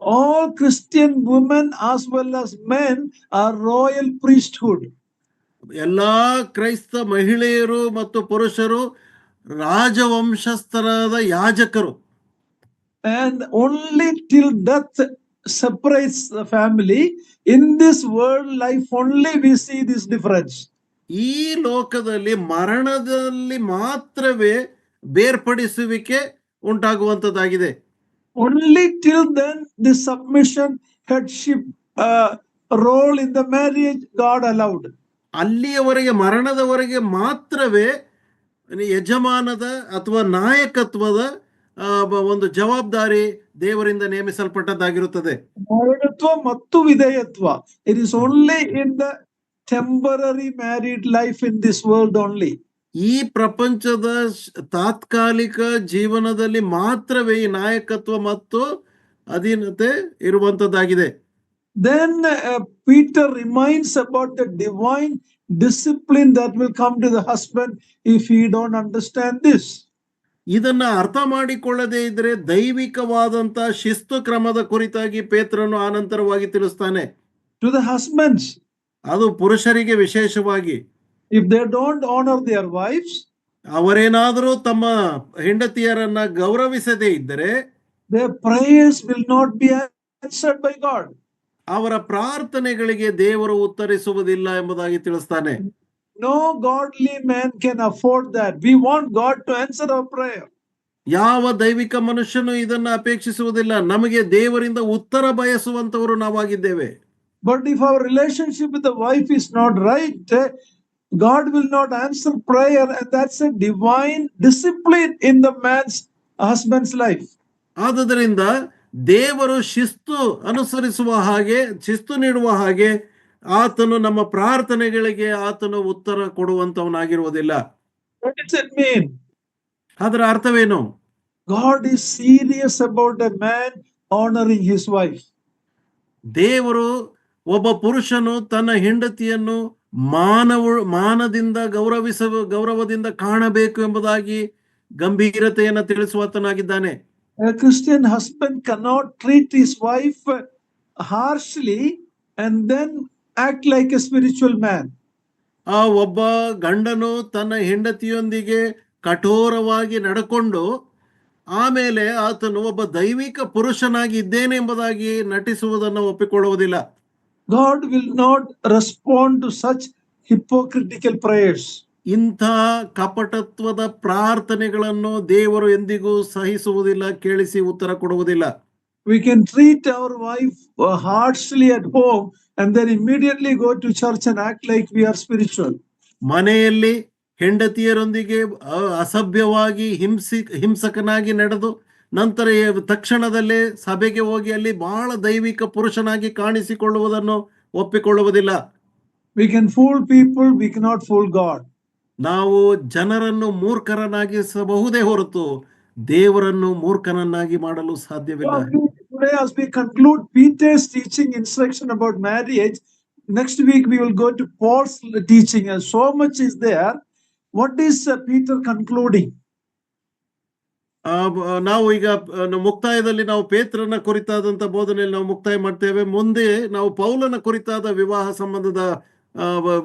All Christian women as well as men are royal priesthood. ಎಲ್ಲಾ ಕ್ರೈಸ್ತ ಮಹಿಳೆಯರು ಮತ್ತು ಪುರುಷರು ರಾಜವಂಶಸ್ಥರಾದ ಯಾಜಕರು. And only till death separates the family. In this world life only we see this difference. ಈ ಲೋಕದಲ್ಲಿ ಮರಣದಲ್ಲಿ ಮಾತ್ರವೇ ಬೇರ್ಪಡಿಸುವಿಕೆ ಉಂಟಾಗುವಂತದ್ದಾಗಿದೆ. Only till then this submission, headship role in the marriage God allowed. ಅಲ್ಲಿಯವರೆಗೆ ಮರಣದವರೆಗೆ ಮಾತ್ರವೇ ಯಜಮಾನದ ಅಥವಾ ನಾಯಕತ್ವದ ಒಂದು ಜವಾಬ್ದಾರಿ ದೇವರಿಂದ ನೇಮಿಸಲ್ಪಟ್ಟದ್ದಾಗಿರುತ್ತದೆ. ನಾಯಕತ್ವ ಮತ್ತು ವಿಧೇಯತ್ವ. It is only in the temporary married life in this world only. ಈ ಪ್ರಪಂಚದ ತಾತ್ಕಾಲಿಕ ಜೀವನದಲ್ಲಿ ಮಾತ್ರವೇ ಈ ನಾಯಕತ್ವ ಮತ್ತು ಅಧೀನತೆ ಇರುವಂತದ್ದಾಗಿದೆ. Then Peter reminds about the divine discipline that will come to the husband if he don't understand this. ಇದನ್ನ ಅರ್ಥ ಮಾಡಿಕೊಳ್ಳದೆ ಇದ್ರೆ ದೈವಿಕವಾದಂತ ಶಿಸ್ತು ಕ್ರಮದ ಕುರಿತಾಗಿ ಪೇತ್ರನು ಆನಂತರವಾಗಿ ತಿಳಿಸ್ತಾನೆ. To the husbands, ಅದು ಪುರುಷರಿಗೆ ವಿಶೇಷವಾಗಿ, if they don't honor their wives, ಅವರೇನಾದರೂ ತಮ್ಮ ಹೆಂಡತಿಯರನ್ನ ಗೌರವಿಸದೇ ಇದ್ದರೆ their prayers will not be answered by God. ಅವರ ಪ್ರಾರ್ಥನೆಗಳಿಗೆ ದೇವರು ಉತ್ತರಿಸುವುದಿಲ್ಲ ಎಂಬುದಾಗಿ ತಿಳಿಸ್ತಾನೆ. No godly man can afford that. We want God to answer our prayer. ಯಾವ ದೈವಿಕ ಮನುಷ್ಯನು ಇದನ್ನ ಅಪೇಕ್ಷಿಸುವುದಿಲ್ಲ. ನಮಗೆ ದೇವರಿಂದ ಉತ್ತರ ಬಯಸುವಂತವರು ನಾವಾಗಿದ್ದೇವೆ. But if our relationship with the wife is not right, God will not answer prayer, and that's a divine discipline in the husband's life. ಆದುದರಿಂದ ದೇವರು ಶಿಸ್ತು ಅನುಸರಿಸುವ ಹಾಗೆ, ಶಿಸ್ತು ನೀಡುವ ಹಾಗೆ ಆತನು ನಮ್ಮ ಪ್ರಾರ್ಥನೆಗಳಿಗೆ ಆತನು ಉತ್ತರ ಕೊಡುವಂತವನಾಗಿರುವುದಿಲ್ಲ. What does it mean? ಅದರ ಅರ್ಥವೇನು? God is serious about a man honoring his wife. ದೇವರು ಒಬ್ಬ ಪುರುಷನು ತನ್ನ ಹೆಂಡತಿಯನ್ನು ಮಾನದಿಂದ ಗೌರವದಿಂದ ಕಾಣಬೇಕು ಎಂಬುದಾಗಿ ಗಂಭೀರತೆಯನ್ನು ತಿಳಿಸುವಾತನಾಗಿದ್ದಾನೆ. A Christian husband cannot treat his wife harshly and then act like a spiritual man. ಒಬ್ಬ ಗಂಡನು ತನ್ನ ಹೆಂಡತಿಯೊಂದಿಗೆ ಕಠೋರವಾಗಿ ನಡ್ಕೊಂಡು ಆಮೇಲೆ ಆತನು ಒಬ್ಬ ದೈವಿಕ ಪುರುಷನಾಗಿ ಇದ್ದೇನೆ ಎಂಬುದಾಗಿ ನಟಿಸುವುದನ್ನು ಒಪ್ಪಿಕೊಳ್ಳುವುದಿಲ್ಲ. God will not respond to such hypocritical prayers. ಇಂಥ ಕಪಟತ್ವದ ಪ್ರಾರ್ಥನೆಗಳನ್ನು ದೇವರು ಎಂದಿಗೂ ಸಹಿಸುವುದಿಲ್ಲ, ಕೇಳಿಸಿ ಉತ್ತರ ಕೊಡುವುದಿಲ್ಲ. We can treat our wife harshly at home and then immediately go to church and act like we are spiritual. ಮನೆಯಲ್ಲಿ ಹೆಂಡತಿಯರೊಂದಿಗೆ ಅಸಭ್ಯವಾಗಿ ಹಿಂಸಕನಾಗಿ ನಡೆದು ನಂತರ ತಕ್ಷಣದಲ್ಲೇ ಸಭೆಗೆ ಹೋಗಿ ಅಲ್ಲಿ ಬಹಳ ದೈವಿಕ ಪುರುಷನಾಗಿ ಕಾಣಿಸಿಕೊಳ್ಳುವುದನ್ನು ಒಪ್ಪಿಕೊಳ್ಳುವುದಿಲ್ಲ. We can fool people, we cannot fool God. ನಾವು ಜನರನ್ನು ಮೂರ್ಖರನ್ನಾಗಿಸಬಹುದೇ ಹೊರತು ದೇವರನ್ನು ಮೂರ್ಖನನ್ನಾಗಿ ಮಾಡಲು ಸಾಧ್ಯವಿಲ್ಲ. Today, as we conclude Peter's teaching instruction about marriage, next week we will go to Paul's teaching, and so much is there. What is Peter concluding? ನಾವು ಈಗ ಮುಕ್ತಾಯದಲ್ಲಿ ನಾವು ಪೇತ್ರನ ಕುರಿತಾದಂತ ಬೋಧನೆಯಲ್ಲಿ ನಾವು ಮುಕ್ತಾಯ ಮಾಡ್ತೇವೆ. ಮುಂದೆ ನಾವು ಪೌಲನ ಕುರಿತಾದ ವಿವಾಹ ಸಂಬಂಧದ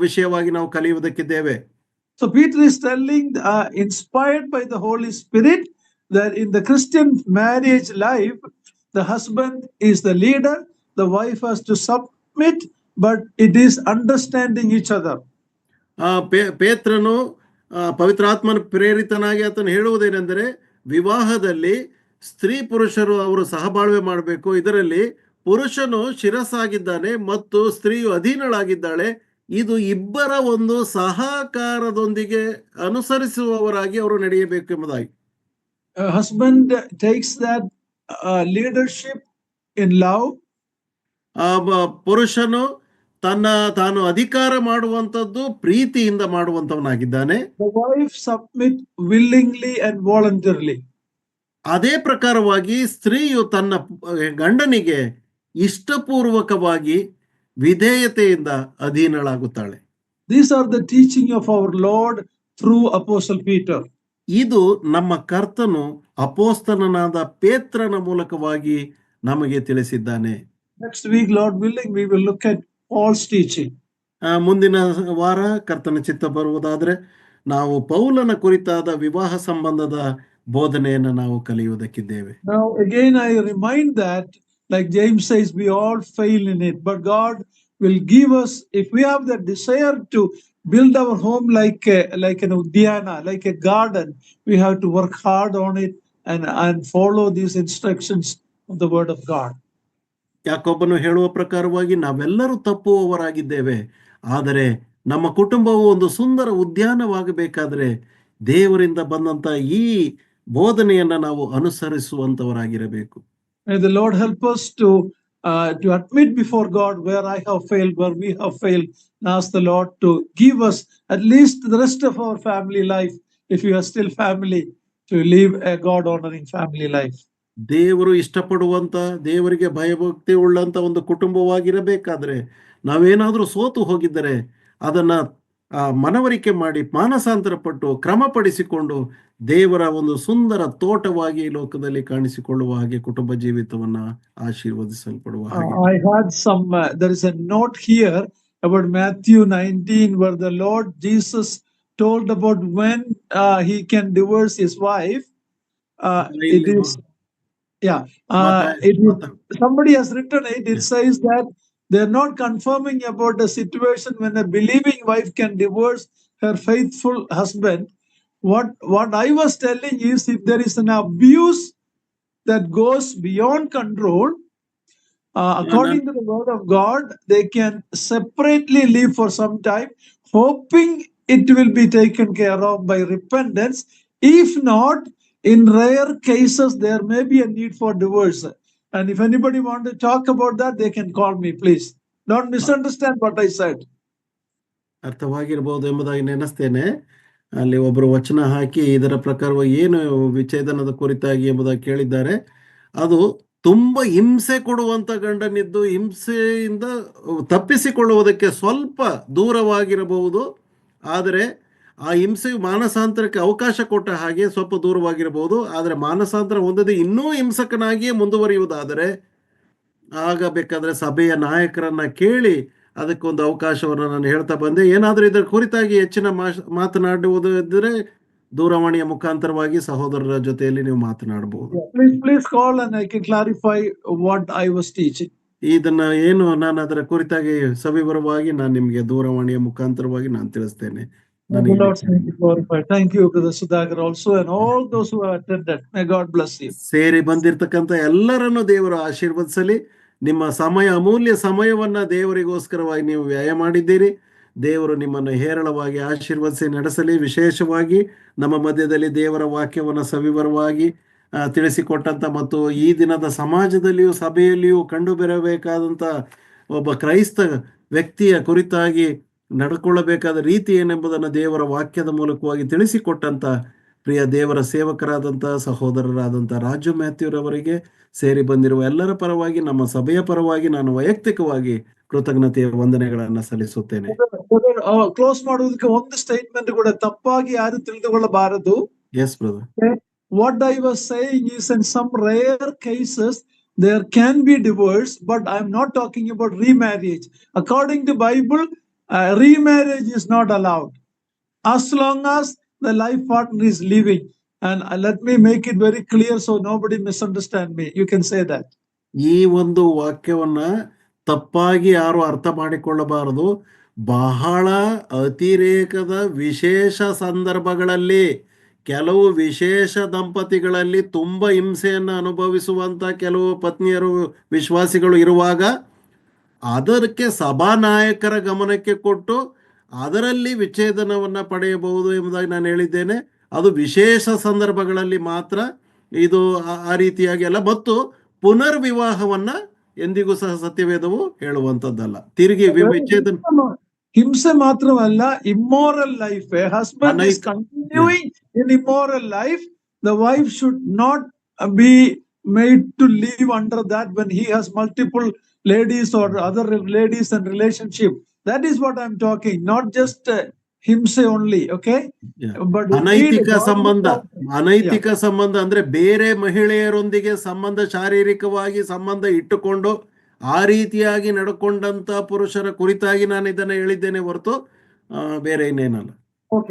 ವಿಷಯವಾಗಿ ನಾವು ಕಲಿಯುವುದಕ್ಕಿದ್ದೇವೆ. So Peter is telling, inspired by the Holy Spirit, that in the Christian marriage life, the husband is the leader, the wife has to submit, but it is understanding each other. ಪೇತ್ರನು ಪವಿತ್ರಾತ್ಮನ ಪ್ರೇರಿತನಾಗಿ ಆತನು ಹೇಳುವುದೇನೆಂದರೆ, ವಿವಾಹದಲ್ಲಿ ಸ್ತ್ರೀ ಪುರುಷರು ಅವರು ಸಹಬಾಳ್ವೆ ಮಾಡಬೇಕು. ಇದರಲ್ಲಿ ಪುರುಷನು ಶಿರಸ್ಸಾಗಿದ್ದಾನೆ ಮತ್ತು ಸ್ತ್ರೀಯು ಅಧೀನಳಾಗಿದ್ದಾಳೆ. ಇದು ಇಬ್ಬರ ಒಂದು ಸಹಕಾರದೊಂದಿಗೆ ಅನುಸರಿಸುವವರಾಗಿ ಅವರು ನಡೆಯಬೇಕು ಎಂಬುದಾಗಿ. Husband takes that leadership in love. ಪುರುಷನು ತಾನು ಅಧಿಕಾರ ಮಾಡುವಂತದ್ದು ಪ್ರೀತಿಯಿಂದ ಮಾಡುವಂತವನಾಗಿದ್ದಾನೆ. The wife submit willingly and voluntarily. ಅದೇ ಪ್ರಕಾರವಾಗಿ ಸ್ತ್ರೀಯು ತನ್ನ ಗಂಡನಿಗೆ ಇಷ್ಟಪೂರ್ವಕವಾಗಿ ವಿಧೇಯತೆಯಿಂದ ಅಧೀನಳಾಗುತ್ತಾಳೆ. These are the teaching of our Lord through Apostle Peter. ಇದು ನಮ್ಮ ಕರ್ತನು ಅಪೋಸ್ತಲನಾದ ಪೇತ್ರನ ಮೂಲಕವಾಗಿ ನಮಗೆ ತಿಳಿಸಿದ್ದಾನೆ. Next week, Lord willing, we will look at Paul's teaching. ಮುಂದಿನ ವಾರ ಕರ್ತನ ಚಿತ್ತ ಬರುವುದಾದ್ರೆ ನಾವು ಪೌಲನ ಕುರಿತಾದ ವಿವಾಹ ಸಂಬಂಧದ ಬೋಧನೆಯನ್ನು ನಾವು ಕಲಿಯುವುದಕ್ಕಿದ್ದೇವೆ. Now again I remind that, like James says, we all fail in it, but God will give us, if we have the desire to build our home like an udyana, like a garden, we have to work hard on it and follow these instructions of the word of God. ಯಾಕೋಬನು ಹೇಳುವ ಪ್ರಕಾರವಾಗಿ ನಾವೆಲ್ಲರೂ ತಪ್ಪುವವರಾಗಿದ್ದೇವೆ, ಆದರೆ ನಮ್ಮ ಕುಟುಂಬವು ಒಂದು ಸುಂದರ ಉದ್ಯಾನವಾಗಬೇಕಾದ್ರೆ ದೇವರಿಂದ ಬಂದಂತ ಈ ಬೋಧನೆಯನ್ನ ನಾವು ಅನುಸರಿಸುವಂತವರಾಗಿರಬೇಕು. May the Lord help us to admit before God where I have failed, where we have failed, and ask the Lord to give us at least the rest of our family life, if you are still family, to live a God-honoring family life. ದೇವರು ಇಷ್ಟಪಡುವಂತ, ದೇವರಿಗೆ ಭಯಭಕ್ತಿ ಉಳ್ಳಂತ ಒಂದು ಕುಟುಂಬವಾಗಿರಬೇಕಾದ್ರೆ ನಾವೇನಾದ್ರೂ ಸೋತು ಹೋಗಿದ್ದರೆ ಅದನ್ನ ಮನವರಿಕೆ ಮಾಡಿ ಮಾನಸಾಂತರ ಪಟ್ಟು ಕ್ರಮಪಡಿಸಿಕೊಂಡು ದೇವರ ಒಂದು ಸುಂದರ ತೋಟವಾಗಿ ಲೋಕದಲ್ಲಿ ಕಾಣಿಸಿಕೊಳ್ಳುವ ಹಾಗೆ ಕುಟುಂಬ ಜೀವಿತವನ್ನ ಆಶೀರ್ವದಿಸಲ್ಪಡುವ ಹಾಗೆ. I had there is a note here about Matthew 19 where the Lord Jesus told about when he can divorce his wife. It is somebody has written it. It says that they're not confirming about a situation when a believing wife can divorce her faithful husband. What I was telling is, if there is an abuse that goes beyond control, according to the word of God, they can separately live for some time, hoping it will be taken care of by repentance. If not, in rare cases, there may be a need for divorce. And if anybody want to talk about that, they can call me, please. Don't misunderstand what I said. ಅರ್ಥವಾಗಿರಬಹುದು ಎಂಬುದಾಗಿ ನೆನೆಸ್ತೇನೆ. ಅಲ್ಲಿ ಒಬ್ಬರು ವಚನ ಹಾಕಿ ಇದರ ಪ್ರಕಾರವಾಗಿ ಏನು ವಿಚ್ಛೇದನದ ಕುರಿತಾಗಿ ಎಂಬುದಾಗಿ ಕೇಳಿದ್ದಾರೆ. ಅದು ತುಂಬ ಹಿಂಸೆ ಕೊಡುವಂತ ಗಂಡನಿದ್ದು ಹಿಂಸೆಯಿಂದ ತಪ್ಪಿಸಿಕೊಳ್ಳುವುದಕ್ಕೆ ಸ್ವಲ್ಪ ದೂರವಾಗಿರಬಹುದು. ಆದರೆ ಆ ಹಿಂಸೆಯು ಮಾನಸಾಂತರಕ್ಕೆ ಅವಕಾಶ ಕೊಟ್ಟ ಹಾಗೆ ಸ್ವಲ್ಪ ದೂರವಾಗಿರಬಹುದು. ಆದರೆ ಮಾನಸಾಂತರ ಹೊಂದದೆ ಇನ್ನೂ ಹಿಂಸಕನಾಗಿಯೇ ಮುಂದುವರಿಯುವುದಾದರೆ ಆಗ ಬೇಕಾದ್ರೆ ಸಭೆಯ ನಾಯಕರನ್ನ ಕೇಳಿ ಅದಕ್ಕೊಂದು ಅವಕಾಶವನ್ನು ನಾನು ಹೇಳ್ತಾ ಬಂದೆ. ಏನಾದರೂ ಇದರ ಕುರಿತಾಗಿ ಹೆಚ್ಚಿನ ಮಾತನಾಡುವುದು ಇದ್ದರೆ ದೂರವಾಣಿಯ ಮುಖಾಂತರವಾಗಿ ಸಹೋದರರ ಜೊತೆಯಲ್ಲಿ ನೀವು ಮಾತನಾಡಬಹುದು. Please call and I can clarify what I was teaching. ಇದನ್ನ ಏನು ನಾನು ಅದರ ಕುರಿತಾಗಿ ಸವಿವರವಾಗಿ ನಾನು ನಿಮಗೆ ದೂರವಾಣಿಯ ಮುಖಾಂತರವಾಗಿ ನಾನು ತಿಳಿಸ್ತೇನೆ. May the Lord's name be glorified. Thank you, Brother Sudhakar, also, and all those who have attended. May God bless you. ಸೇರಿ ಬಂದಿರತಕ್ಕಂಥ ಎಲ್ಲರನ್ನು ದೇವರು ಆಶೀರ್ವದಿಸಲಿ. ನಿಮ್ಮ ಅಮೂಲ್ಯ ಸಮಯವನ್ನ ದೇವರಿಗೋಸ್ಕರವಾಗಿ ನೀವು ವ್ಯಯ ಮಾಡಿದ್ದೀರಿ. ದೇವರು ನಿಮ್ಮನ್ನು ಹೇರಳವಾಗಿ ಆಶೀರ್ವದಿಸಿ ನಡೆಸಲಿ. ವಿಶೇಷವಾಗಿ ನಮ್ಮ ಮಧ್ಯದಲ್ಲಿ ದೇವರ ವಾಕ್ಯವನ್ನು ಸವಿವರವಾಗಿ ತಿಳಿಸಿಕೊಟ್ಟಂತ ಮತ್ತು ಈ ದಿನದ ಸಮಾಜದಲ್ಲಿಯೂ ಸಭೆಯಲ್ಲಿಯೂ ಕಂಡು ಬರಬೇಕಾದಂಥ ಒಬ್ಬ ಕ್ರೈಸ್ತ ವ್ಯಕ್ತಿಯ ಕುರಿತಾಗಿ ನಡ್ಕೊಳ್ಳಬೇಕಾದ ರೀತಿ ಏನೆಂಬುದನ್ನು ದೇವರ ವಾಕ್ಯದ ಮೂಲಕವಾಗಿ ತಿಳಿಸಿಕೊಟ್ಟಂತ ಪ್ರಿಯ ದೇವರ ಸೇವಕರಾದಂಥ ಸಹೋದರರಾದಂಥ ರಾಜು ಮ್ಯಾಥ್ಯೂರವರಿಗೆ, ಸೇರಿ ಬಂದಿರುವ ಎಲ್ಲರ ಪರವಾಗಿ, ನಮ್ಮ ಸಭೆಯ ಪರವಾಗಿ ನಾನು ವೈಯಕ್ತಿಕವಾಗಿ ಕೃತಜ್ಞತೆಯ ವಂದನೆಗಳನ್ನು ಸಲ್ಲಿಸುತ್ತೇನೆ. ಕ್ಲೋಸ್ ಮಾಡುವುದಕ್ಕೆ ಒಂದು ಸ್ಟೇಟ್ಮೆಂಟ್ ಕೂಡ ತಪ್ಪಾಗಿ ಯಾರು ತಿಳಿದುಕೊಳ್ಳಬಾರದು. Yes brother. What I was saying is, in some rare cases there can be divorce, but I'm not talking about remarriage. According to Bible, remarriage is not allowed as long as the life partner is living. And let me make it very clear so nobody misunderstand me. You can say that. ಈ ಒಂದು ವಾಕ್ಯವನ್ನ ತಪ್ಪಾಗಿ ಯಾರು ಅರ್ಥ ಮಾಡಿಕೊಳ್ಳಬಾರದು. ಬಹಳ ಅತಿರೇಕದ ವಿಶೇಷ ಸಂದರ್ಭಗಳಲ್ಲಿ, ಕೆಲವು ವಿಶೇಷ ದಂಪತಿಗಳಲ್ಲಿ ತುಂಬ ಹಿಂಸೆಯನ್ನು ಅನುಭವಿಸುವಂತ ಕೆಲವು ಪತ್ನಿಯರು ವಿಶ್ವಾಸಿಗಳು ಇರುವಾಗ ಅದಕ್ಕೆ ಸಭಾನಾಯಕರ ಗಮನಕ್ಕೆ ಕೊಟ್ಟು ಅದರಲ್ಲಿ ವಿಚ್ಛೇದನವನ್ನ ಪಡೆಯಬಹುದು ಎಂಬುದಾಗಿ ನಾನು ಹೇಳಿದ್ದೇನೆ. ಅದು ವಿಶೇಷ ಸಂದರ್ಭಗಳಲ್ಲಿ ಮಾತ್ರ ಇದು ಆ ರೀತಿಯಾಗಿ ಅಲ್ಲ. ಮತ್ತು ಪುನರ್ವಿವಾಹವನ್ನ ಎಂದಿಗೂ ಸಹ ಸತ್ಯವೇದವು ಹೇಳುವಂತದ್ದಲ್ಲ. ತಿರುಗಿ ವಿಚ್ಛೇದನ ಹಿಂಸೆ ಮಾತ್ರವಲ್ಲ, immoral life. A husband is continuing in immoral life. The wife should not be made to live under that when he has multiple ladies or other ladies and relationship. That is what I'm talking, not just ಹಿಂಸೆ only. Okay? But ಅನೈತಿಕ ಸಂಬಂಧ ಅಂದ್ರೆ ಬೇರೆ ಮಹಿಳೆಯರೊಂದಿಗೆ ಶಾರೀರಿಕವಾಗಿ ಸಂಬಂಧ ಇಟ್ಟುಕೊಂಡು ಆ ರೀತಿಯಾಗಿ ನಡ್ಕೊಂಡಂತ ಪುರುಷರ ಕುರಿತಾಗಿ ನಾನು ಇದನ್ನ ಹೇಳಿದ್ದೇನೆ ಹೊರತು ಬೇರೆ ಇನ್ನೇನಲ್ಲ.